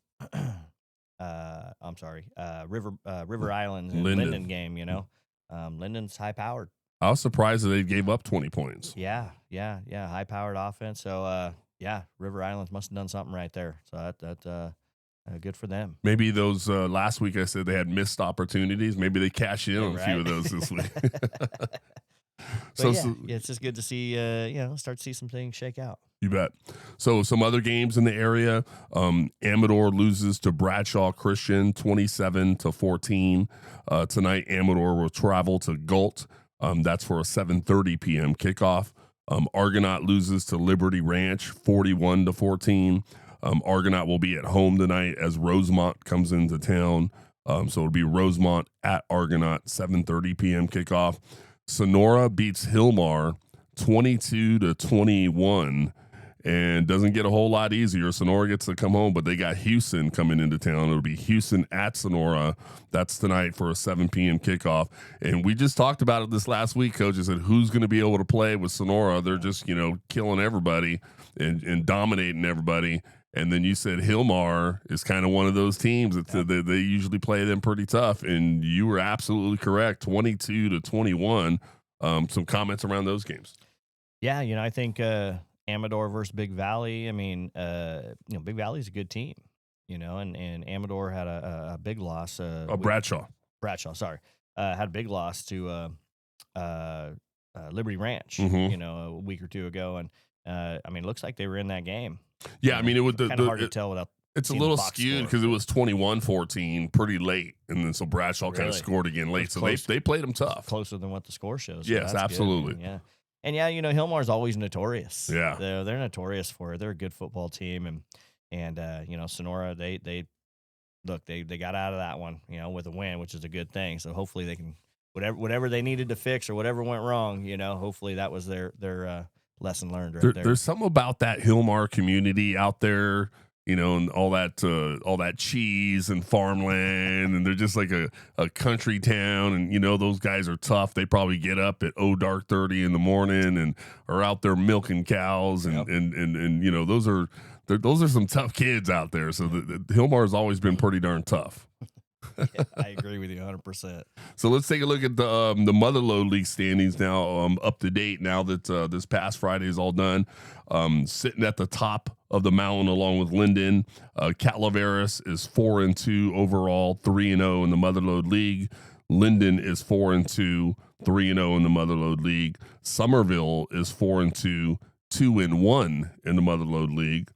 Islands and Linden game. You know, Linden's high powered. I was surprised that they gave up 20 points. Yeah, high powered offense. So River Islands must have done something right there. So that good for them. Maybe those last week I said they had missed opportunities. Maybe they cash in on a few of those this week. So, yeah, it's just good to see, start to see some things shake out. You bet. So some other games in the area. Amador loses to Bradshaw Christian 27-14. Tonight, Amador will travel to Galt. That's for a 7:30 p.m. kickoff. Argonaut loses to Liberty Ranch 41-14. Argonaut will be at home tonight as Rosemont comes into town. So it'll be Rosemont at Argonaut, 7:30 p.m. kickoff. Sonora beats Hillmar 22-21. And doesn't get a whole lot easier. Sonora gets to come home, but they got Houston coming into town. It'll be Houston at Sonora. That's tonight for a 7 p.m. kickoff. And we just talked about it this last week, Coach. I said, who's going to be able to play with Sonora? They're just, killing everybody and dominating everybody. And then you said Hillmar is kind of one of those teams that they usually play them pretty tough. And you were absolutely correct, 22-21. Some comments around those games. Yeah, I think Amador versus Big Valley. I mean, Big Valley's a good team, and Amador had a big loss. Bradshaw, sorry, had a big loss to Liberty Ranch, Mm-hmm. a week or two ago, and it looks like they were in that game. Yeah, it was kind of hard to tell without. It's a little skewed because it was 21-14 pretty late, and then so Bradshaw kind of scored again late. So they played them tough, closer than what the score shows. Yes, so absolutely. Good. Yeah. And Hillmar's always notorious. Yeah, they're notorious for it. They're a good football team, and Sonora they got out of that one with a win, which is a good thing. So hopefully they can whatever they needed to fix or whatever went wrong. Hopefully that was their lesson learned right there. There's something about that Hillmar community out there. And all that cheese and farmland, and they're just like a country town. And those guys are tough. They probably get up at dark 30 in the morning and are out there milking cows, and those are some tough kids out there. So the Hillmar has always been pretty darn tough. Yeah, I agree with you 100%. So let's take a look at the Motherlode League standings now, up to date now that this past Friday is all done. Sitting at the top of the mountain along with Linden. Calaveras is 4-2 overall, 3-0 in the Motherlode League. Linden is 4-2, 3-0 in the Motherlode League. Somerville is 4-2, 2-1 in the Motherlode League.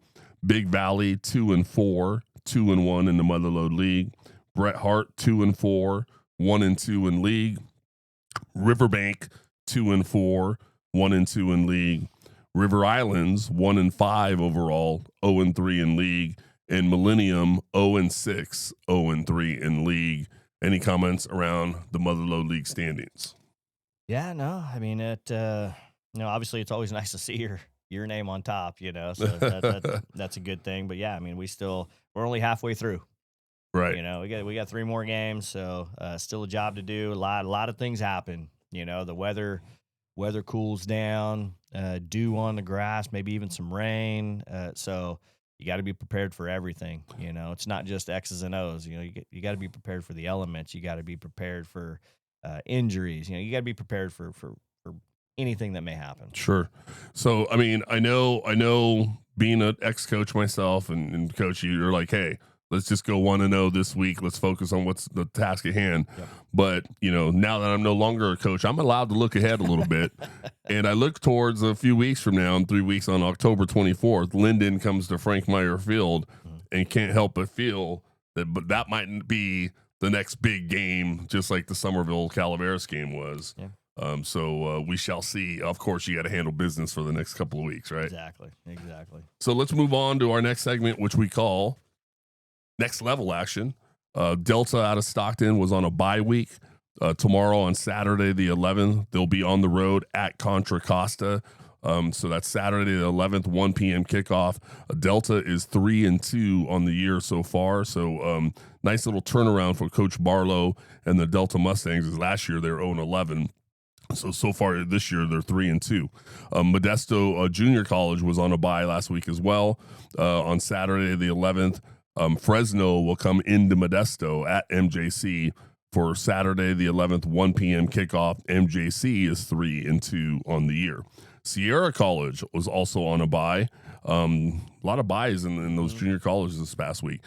Big Valley 2-4, 2-1 in the Motherlode League. Bret Hart 2-4, 1-2 in league. Riverbank 2-4, 1-2 in league. River Islands 1-5 overall, 0-3 in league. And Millennium 0-6, 0-3 in league. Any comments around the Motherlode League standings? Yeah, no, it obviously it's always nice to see your name on top, so that's a good thing. But yeah, we're only halfway through. Right. We got 3 more games, so still a job to do. A lot of things happen. The weather cools down, dew on the grass, maybe even some rain. So you got to be prepared for everything. It's not just X's and O's. You got to be prepared for the elements. You got to be prepared for injuries. You got to be prepared for anything that may happen. Sure. So I know being an ex-coach myself and coach, you're like, hey, let's just go 1-0 this week. Let's focus on what's the task at hand. Yep. But, now that I'm no longer a coach, I'm allowed to look ahead a little bit. And I look towards a few weeks from now, in 3 weeks on October 24th, Linden comes to Frank Meyer Field and can't help but feel that that might be the next big game, just like the Somerville Calaveras game was. Yeah. So we shall see. Of course, you got to handle business for the next couple of weeks, right? Exactly. So let's move on to our next segment, which we call Next Level Action. Delta out of Stockton was on a bye week. Tomorrow on Saturday the 11th, they'll be on the road at Contra Costa. So that's Saturday the 11th, 1 p.m. kickoff. Delta is 3-2 on the year so far. So nice little turnaround for Coach Barlow and the Delta Mustangs. As last year they're 0-11. So far this year, they're 3-2. Modesto Junior College was on a bye last week as well. On Saturday the 11th, Fresno will come into Modesto at MJC for Saturday the 11th, 1 p.m. kickoff. MJC is 3-2 on the year. Sierra College was also on a bye. A lot of buys in those junior colleges this past week.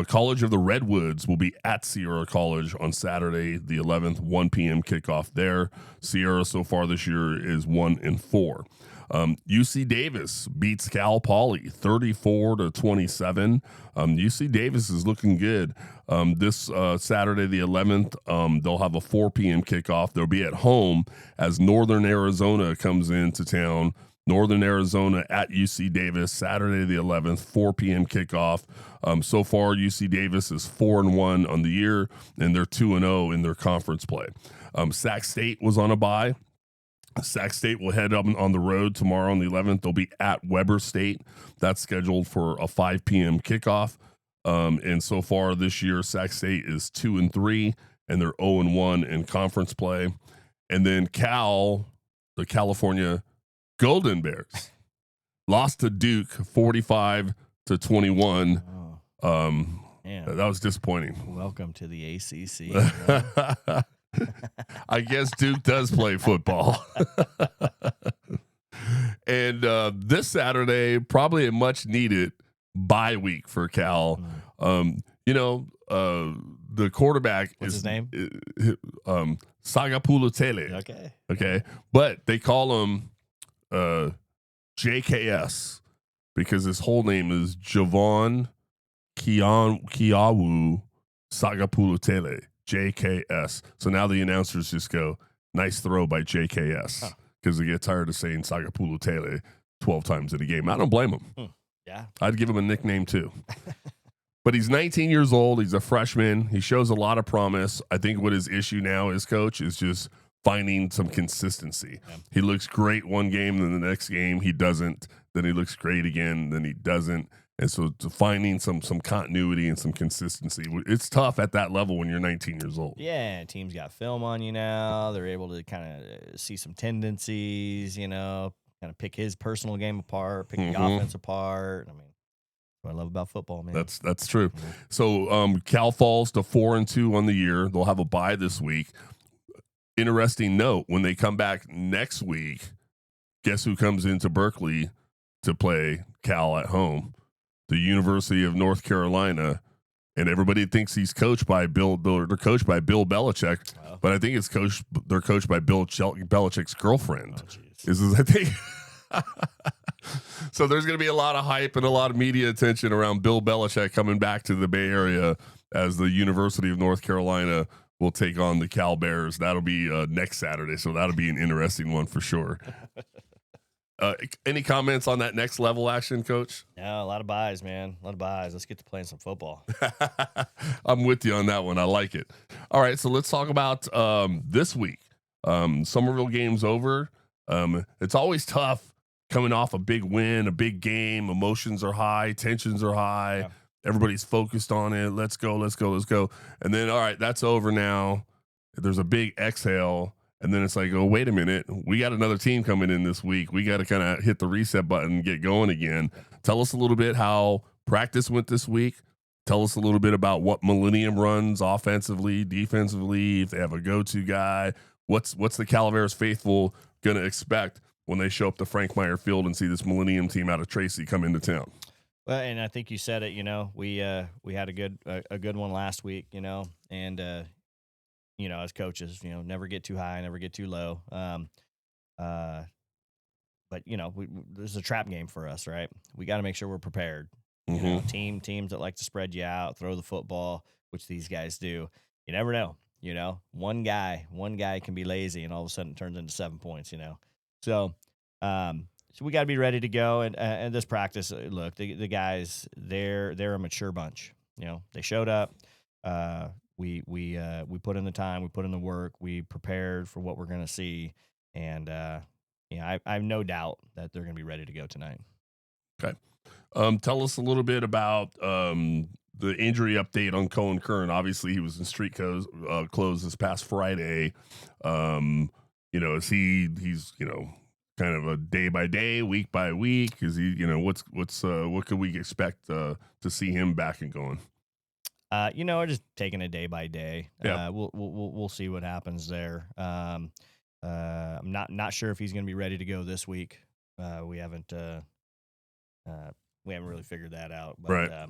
College of the Redwoods will be at Sierra College on Saturday, the 11th, 1 p.m. kickoff there. Sierra so far this year is 1-4. UC Davis beats Cal Poly 34-27. UC Davis is looking good. This Saturday, the 11th, they'll have a 4 p.m. kickoff. They'll be at home as Northern Arizona comes into town. Northern Arizona at UC Davis, Saturday the 11th, 4 p.m. kickoff. So far, UC Davis is 4-1 on the year, and they're 2-0 in their conference play. Sac State was on a bye. Sac State will head up on the road tomorrow on the 11th. They'll be at Weber State. That's scheduled for a 5 p.m. kickoff. And so far this year, Sac State is 2-3, and they're 0-1 in conference play. And then Cal, the California Golden Bears, lost to Duke 45-21. That was disappointing. Welcome to the ACC. I guess Duke does play football. And this Saturday, probably a much needed bye week for Cal. The quarterback What's his name? Sagapulotele. Okay. But they call him JKS because his whole name is Javon Kiawu Sagapulotele. JKS. So now the announcers just go, nice throw by JKS, because they get tired of saying Sagapulotele 12 times in a game. I don't blame him. Yeah. I'd give him a nickname too. But he's 19 years old. He's a freshman. He shows a lot of promise. I think what his issue now is, Coach, is just finding some consistency. Yeah. He looks great one game, then the next game he doesn't. Then he looks great again, then he doesn't. And so to finding some continuity and some consistency, it's tough at that level when you're 19 years old. Yeah, teams got film on you now. They're able to kind of see some tendencies, kind of pick his personal game apart, pick the offense apart. I mean, what I love about football, man. That's true. So Cal falls to 4-2 on the year. They'll have a bye this week. Interesting note, when they come back next week, guess who comes into Berkeley to play Cal at home? The University of North Carolina, and everybody thinks he's coached by Bill. They're coached by Bill Belichick, but I think they're coached by Bill Belichick's girlfriend. I think. So there's going to be a lot of hype and a lot of media attention around Bill Belichick coming back to the Bay Area as the University of North Carolina will take on the Cal Bears. That'll be next Saturday, so that'll be an interesting one for sure. Any comments on that next level action, Coach? No, a lot of buys, man. A lot of buys. Let's get to playing some football. I'm with you on that one. I like it. All right, so let's talk about this week. Somerville game's over. It's always tough coming off a big win, a big game. Emotions are high. Tensions are high. Yeah. Everybody's focused on it. Let's go. And then, all right, that's over now. There's a big exhale. And then it's like, oh, wait a minute. We got another team coming in this week. We got to kind of hit the reset button and get going again. Tell us a little bit how practice went this week. Tell us a little bit about what Millenium runs offensively, defensively, if they have a go-to guy. What's the Calaveras faithful going to expect when they show up to Frank Meyer Field and see this Millenium team out of Tracy come into town? Well, and I think you said it, we had a good one last week, and as coaches, never get too high, never get too low. But this is a trap game for us, right? We got to make sure we're prepared. Teams that like to spread you out, throw the football, which these guys do. You never know. One guy can be lazy, and all of a sudden it turns into 7 points. So we got to be ready to go. And this practice, look, the guys, they're a mature bunch. They showed up. We put in the time, we put in the work, we prepared for what we're going to see, and I have no doubt that they're going to be ready to go tonight. Okay, tell us a little bit about the injury update on Cohen Kern. Obviously, he was in street clothes this past Friday. Is he's kind of a day by day, week by week? Is he what could we expect to see him back and going? Just taking it day by day. Yeah. We'll see what happens there. I'm not sure if he's going to be ready to go this week. We haven't we haven't really figured that out. But, Right.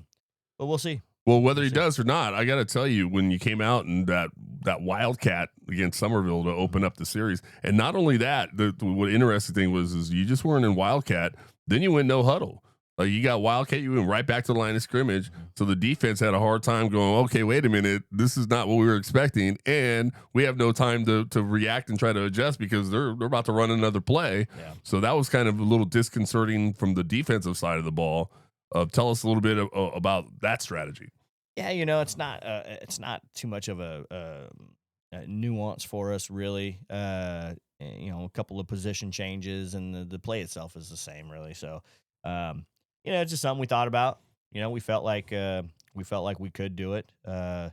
But we'll see. Well, whether he does or not, I got to tell you, when you came out and that Wildcat against Somerville to open up the series, and not only that, what interesting thing was you just weren't in Wildcat, then you went no huddle. Like you got Wildcat, you went right back to the line of scrimmage. So the defense had a hard time going, okay, wait a minute, this is not what we were expecting, and we have no time to react and try to adjust because they're about to run another play. Yeah. So that was kind of a little disconcerting from the defensive side of the ball. Tell us a little bit about that strategy. Yeah, it's not too much of a nuance for us, really. A couple of position changes, and the play itself is the same, really. So, it's just something we thought about. We felt like we could do it. The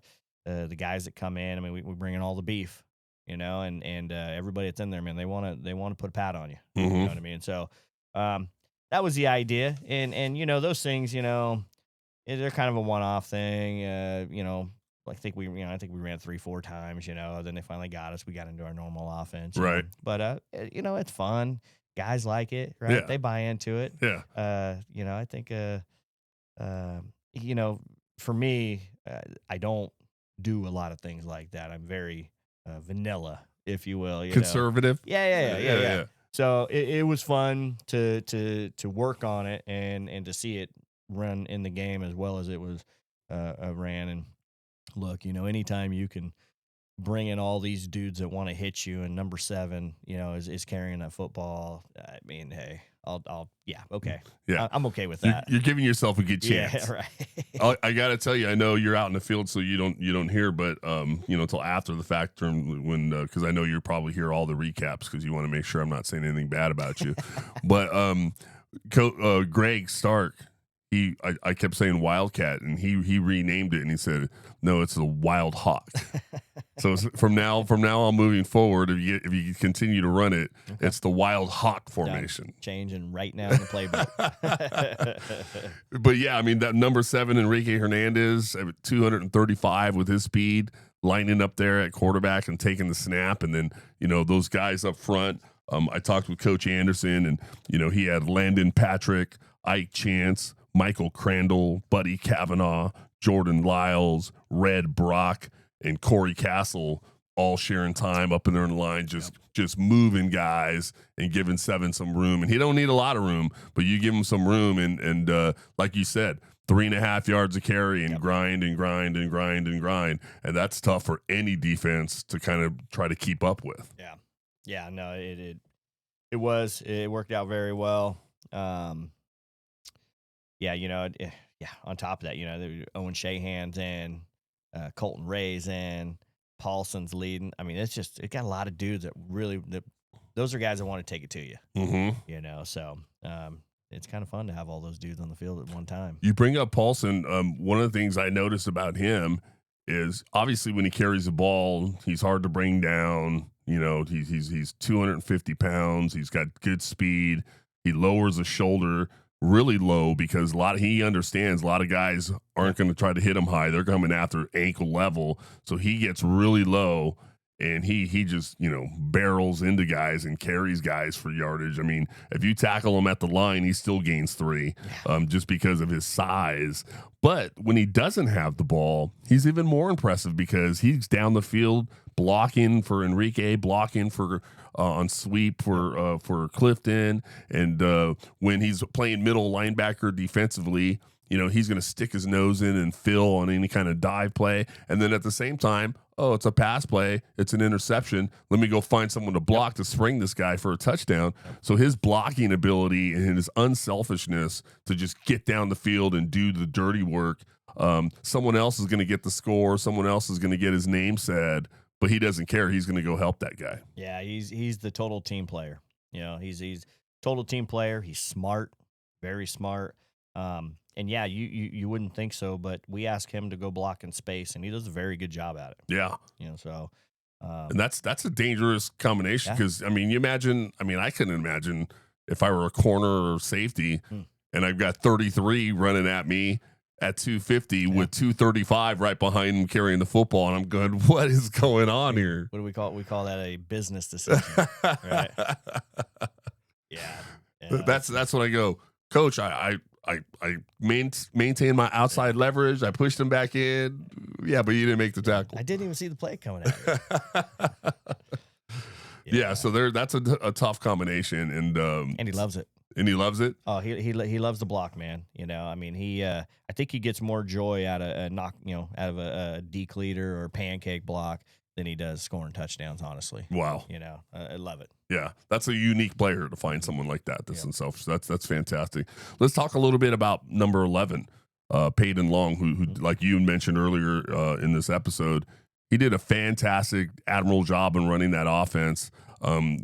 guys that come in, I mean, we bring in all the beef, and everybody that's in there, man, they want to put a pat on you. Mm-hmm. You know what I mean? So, that was the idea, and those things, they're kind of a one-off thing. I think we ran 3-4 times. Then they finally got us. We got into our normal offense. Right. But it's fun. Guys like it, right? Yeah. They buy into it. Yeah. I think for me, I don't do a lot of things like that. I'm very vanilla, if you will. Conservative. Yeah. So it was fun to work on it and to see it run in the game as well as it was ran. And look, anytime you can bring in all these dudes that want to hit you, and number 7, is carrying that football. I mean, hey, okay. Yeah. I'm okay with that. You're giving yourself a good chance. Yeah, right. I got to tell you, I know you're out in the field, so you don't hear, but until after the fact, when because I know you probably hear all the recaps because you want to make sure I'm not saying anything bad about you. But Greg Stark, I kept saying Wildcat, and he renamed it, and he said, no, it's the Wild Hawk. So from now on moving forward, if you continue to run it, it's the Wild Hawk formation. Changing right now in the playbook. But yeah, I mean, that number 7, Enrique Hernandez, 235 with his speed, lining up there at quarterback and taking the snap, and then those guys up front. I talked with Coach Anderson, and he had Landon Patrick, Ike Chance, Michael Crandall, Buddy Kavanaugh, Jordan Lyles, Red Brock, and Corey Castle all sharing time up in their line, just moving guys and giving 7 some room. And he don't need a lot of room, but you give him some room, and like you said, 3.5 yards of carry and grind and grind and grind and grind. And that's tough for any defense to kind of try to keep up with. Yeah. Yeah, no, it worked out very well. On top of that, Owen Shahan's in, Colton Ray's in, Paulson's leading. I mean, it got a lot of dudes that those are guys that want to take it to you. Mm-hmm. So it's kind of fun to have all those dudes on the field at one time. You bring up Paulson. One of the things I noticed about him is obviously when he carries the ball, he's hard to bring down. He's 250 pounds. He's got good speed. He lowers the shoulder really low because he understands a lot of guys aren't going to try to hit him high. They're coming after ankle level. So he gets really low, and he just, barrels into guys and carries guys for yardage. I mean, if you tackle him at the line, he still gains 3 just because of his size. But when he doesn't have the ball, he's even more impressive because he's down the field blocking for Enrique, blocking for on sweep for Clifton, and when he's playing middle linebacker defensively, he's going to stick his nose in and fill on any kind of dive play, and then at the same time, it's a pass play, it's an interception. Let me go find someone to block to spring this guy for a touchdown. So his blocking ability and his unselfishness to just get down the field and do the dirty work. Someone else is going to get the score. Someone else is going to get his name said. But he doesn't care. He's going to go help that guy. Yeah, he's the total team player. He's total team player. He's smart, very smart. And yeah, you wouldn't think so, but we ask him to go block in space, and he does a very good job at it. Yeah. And that's a dangerous combination because, I mean, I couldn't imagine if I were a corner or safety and I've got 33 running at me at 250 with 235 right behind him carrying the football, and I'm going, what is going on here? What do we call it? We call that a business decision, right? Yeah. That's when I go, Coach, I I maintained my outside leverage. I pushed him back in. Yeah, but you didn't make the tackle. I didn't even see the play coming at you. Yeah, so that's a tough combination, and he loves it. And he loves it. Oh, he loves the block, man. You know, I mean, I think he gets more joy out of a deke leader or pancake block than he does scoring touchdowns. Honestly, wow. You know, I love it. Yeah, that's a unique player to find someone like that. That's himself. So that's fantastic. Let's talk a little bit about number 11, Peyton Long, who like you mentioned earlier in this episode, he did a fantastic, admirable job in running that offense.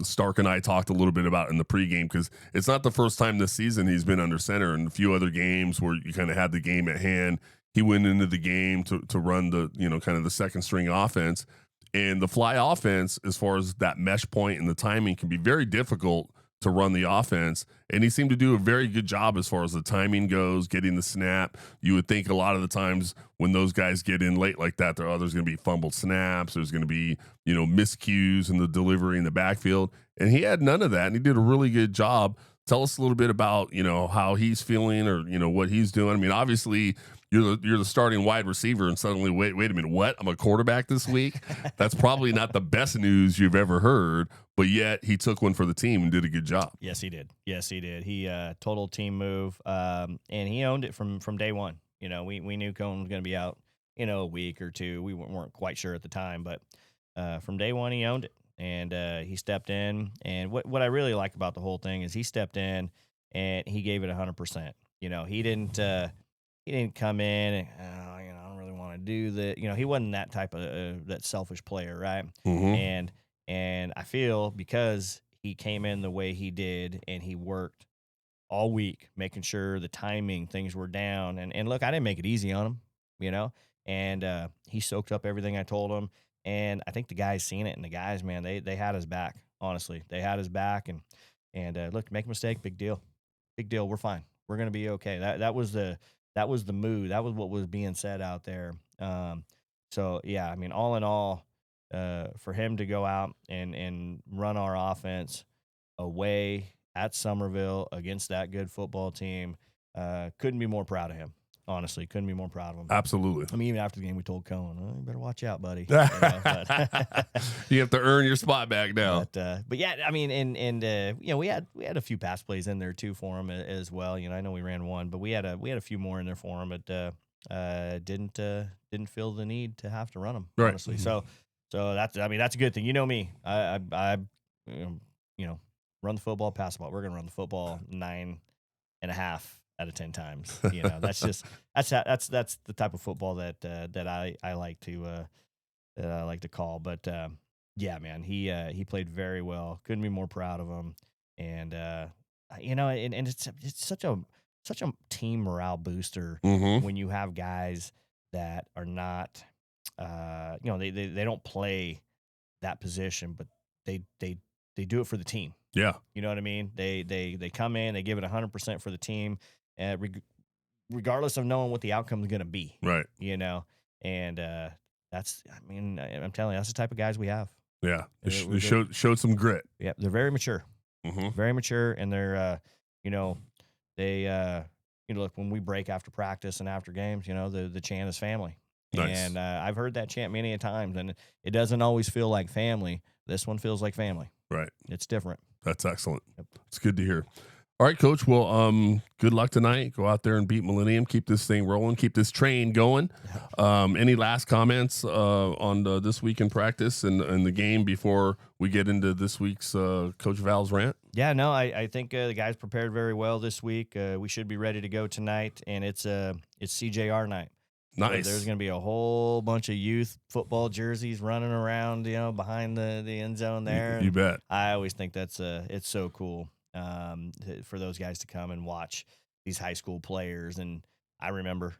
Stark and I talked a little bit about in the pregame because it's not the first time this season he's been under center. In a few other games where you kind of had the game at hand, he went into the game to run the kind of the second string offense. And the fly offense, as far as that mesh point and the timing, can be very difficult to run the offense. And he seemed to do a very good job as far as the timing goes, getting the snap. You would think a lot of the times when those guys get in late like that, there's going to be fumbled snaps. There's going to be, miscues in the delivery in the backfield. And he had none of that. And he did a really good job. Tell us a little bit about, how he's feeling or, what he's doing. I mean, obviously you're the starting wide receiver and suddenly, wait a minute, what? I'm a quarterback this week? That's probably not the best news you've ever heard, but yet he took one for the team and did a good job. Yes, he did. He total team move, and he owned it from day one. We knew Cohen was going to be out, a week or two. We weren't quite sure at the time, but from day one he owned it. And he stepped in, and what I really like about the whole thing is he stepped in and he gave it 100%. He didn't come in and I don't really want to do that. He wasn't that type of that selfish player, right? Mm-hmm. And I feel because he came in the way he did and he worked all week, making sure the timing, things were down. And look, I didn't make it easy on him, and he soaked up everything I told him. And I think the guys seen it, and the guys, man, they had his back. Honestly, they had his back. And look, make a mistake, big deal. We're fine. We're gonna be okay. That was the mood. That was what was being said out there. So yeah, I mean, all in all, for him to go out and run our offense away at Summerville against that good football team, couldn't be more proud of him. Honestly, couldn't be more proud of him. Absolutely. I mean, even after the game, we told Cohen, you better watch out, buddy. You have to earn your spot back now. But yeah, I mean, and we had a few pass plays in there too for him as well. I know we ran one, but we had a few more in there for him, but didn't feel the need to have to run them. Right. Honestly, so that's a good thing. You know me, I run the football, pass the ball. We're gonna run the football 9.5 out of 10 times. That's just that's the type of football that I like to call. But yeah, man, he played very well. Couldn't be more proud of him. And and it's such a team morale booster when you have guys that are not they don't play that position, but they do it for the team. Yeah. You know what I mean? They come in, they give it 100% for the team, regardless of knowing what the outcome is going to be. Right. And that's, I mean, I'm telling you, that's the type of guys we have. Yeah. They showed some grit. Yeah. They're very mature. Very mature. And they're, look, when we break after practice and after games, the chant is family. Nice. And I've heard that chant many a times, and it doesn't always feel like family. This one feels like family. Right. It's different. That's excellent. Yep. It's good to hear. All right, Coach. Well, good luck tonight. Go out there and beat Millennium. Keep this thing rolling. Keep this train going. Any last comments on this week in practice and the game before we get into this week's Coach Val's rant? Yeah, no, I think the guys prepared very well this week. We should be ready to go tonight, and it's CJR night. Nice. So there's going to be a whole bunch of youth football jerseys running around, behind the end zone there. You bet. I always think that's it's so cool for those guys to come and watch these high school players. And I remember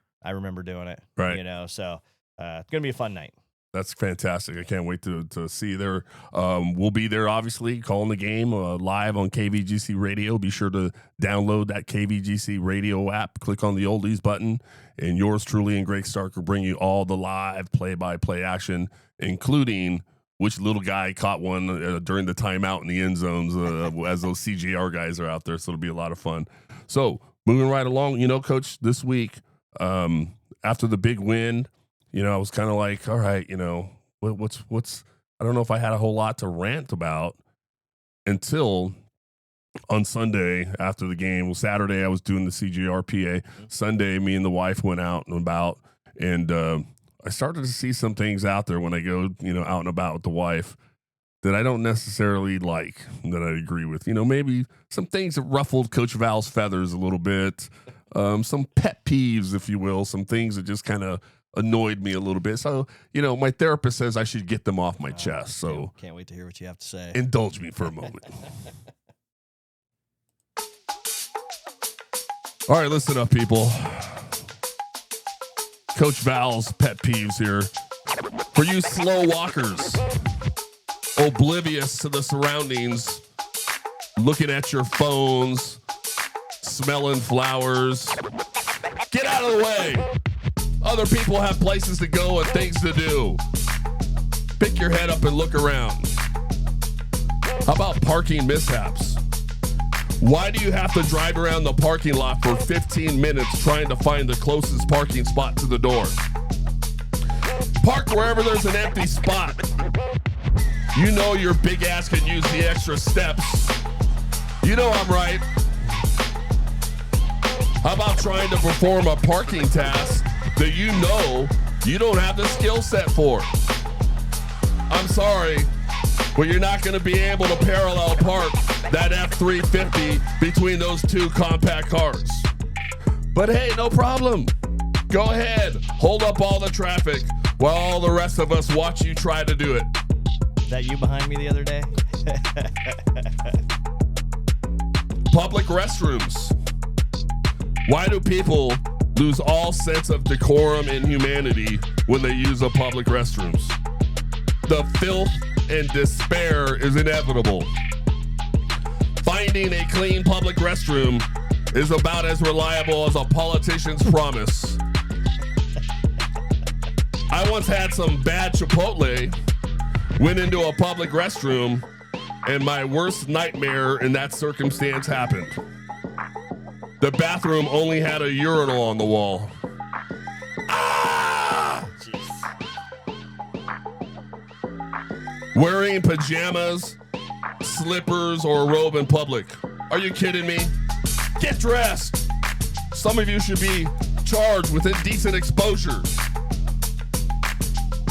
doing it. Right. So it's going to be a fun night. That's fantastic. I can't wait to see there. We'll be there, obviously, calling the game live on KVGC Radio. Be sure to download that KVGC Radio app. Click on the Oldies button, and yours truly and Greg Stark will bring you all the live play-by-play action, including which little guy caught one during the timeout in the end zones as those CJR guys are out there. So it'll be a lot of fun. So moving right along, Coach, this week, after the big win, I was kind of like, all right, what's I don't know if I had a whole lot to rant about until on Sunday after the game. Well, Saturday I was doing the CGRPA. Sunday, me and the wife went out and about, and I started to see some things out there when I go, out and about with the wife that I don't necessarily like, that I agree with. Maybe some things that ruffled Coach Val's feathers a little bit, some pet peeves, if you will, some things that just kind of annoyed me a little bit. So, my therapist says I should get them off my chest. So can't wait to hear what you have to say. Indulge me for a moment. All right, listen up, people. Coach Val's pet peeves here. For you slow walkers, oblivious to the surroundings, looking at your phones, smelling flowers, get out of the way. Other people have places to go and things to do. Pick your head up and look around. How about parking mishaps? Why do you have to drive around the parking lot for 15 minutes trying to find the closest parking spot to the door? Park wherever there's an empty spot. Your big ass can use the extra steps. I'm right. How about trying to perform a parking task that you don't have the skill set for? I'm sorry, but you're not going to be able to parallel park that F-350 between those two compact cars. But hey, no problem. Go ahead, hold up all the traffic while all the rest of us watch you try to do it. Is that you behind me the other day? Public restrooms. Why do people lose all sense of decorum and humanity when they use the public restrooms? The filth and despair is inevitable. Finding a clean public restroom is about as reliable as a politician's promise. I once had some bad Chipotle, went into a public restroom, and my worst nightmare in that circumstance happened. The bathroom only had a urinal on the wall. Ah! Wearing pajamas, slippers, or a robe in public. Are you kidding me? Get dressed. Some of you should be charged with indecent exposure.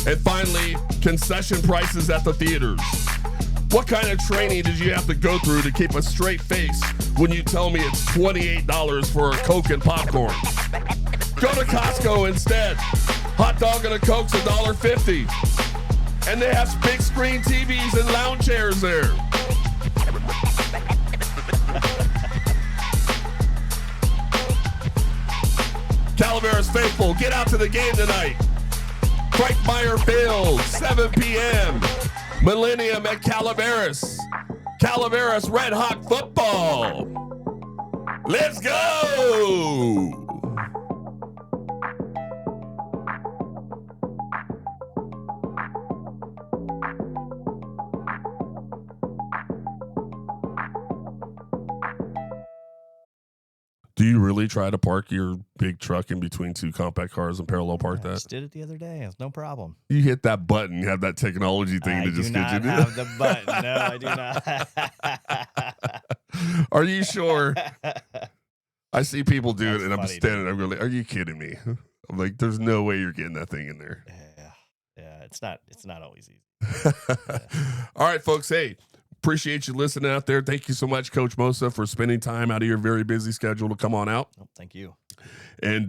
And finally, concession prices at the theaters. What kind of training did you have to go through to keep a straight face when you tell me it's $28 for a Coke and popcorn? Go to Costco instead. Hot dog and a Coke's $1.50. And they have big screen TVs and lounge chairs there. Calaveras faithful, get out to the game tonight. Frank Meyer Field, 7 p.m. Millenium at Calaveras. Calaveras Redhawks football. Let's go! Do you really try to park your big truck in between two compact cars and parallel park I that? just did it the other day. It's no problem. You hit that button, you have that technology thing to just get you. I do not have the button. No, I do not. Are you sure? I see people do it, and I'm funny, standing there going, "Are you kidding me?" I'm like, "There's no way you're getting that thing in there." Yeah. It's not always easy. All right, folks. Hey, appreciate you listening out there. Thank you so much, Coach Mosa, for spending time out of your very busy schedule to come on out. Oh, thank you. And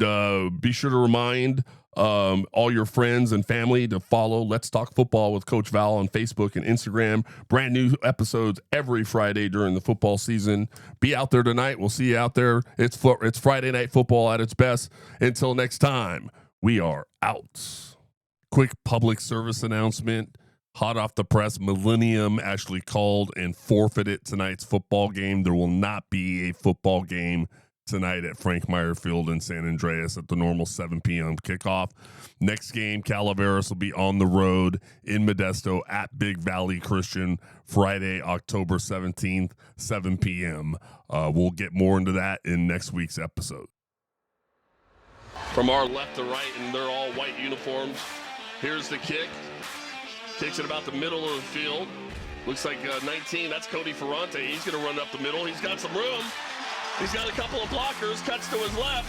be sure to remind all your friends and family to follow Let's Talk Football with Coach Val on Facebook and Instagram. Brand new episodes every Friday during the football season. Be out there tonight. We'll see you out there. It's Friday night football at its best. Until next time, we are out. Quick public service announcement. Hot off the press, Millenium actually called and forfeited tonight's football game. There will not be a football game tonight at Frank Meyer Field in San Andreas at the normal 7 p.m. kickoff. Next game, Calaveras will be on the road in Modesto at Big Valley Christian Friday, October 17th, 7 p.m. We'll get more into that in next week's episode. From our left to right, and they're all white uniforms. Here's the kick. Kicks it about the middle of the field. Looks like 19, that's Cody Ferrante. He's going to run up the middle. He's got some room. He's got a couple of blockers, cuts to his left,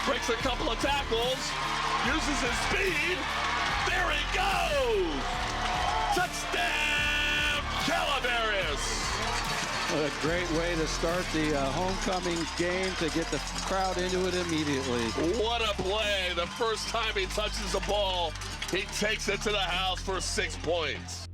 breaks a couple of tackles, uses his speed. There he goes! Touchdown, Calaveras! What a great way to start the homecoming game, to get the crowd into it immediately. What a play. The first time he touches the ball, he takes it to the house for 6 points.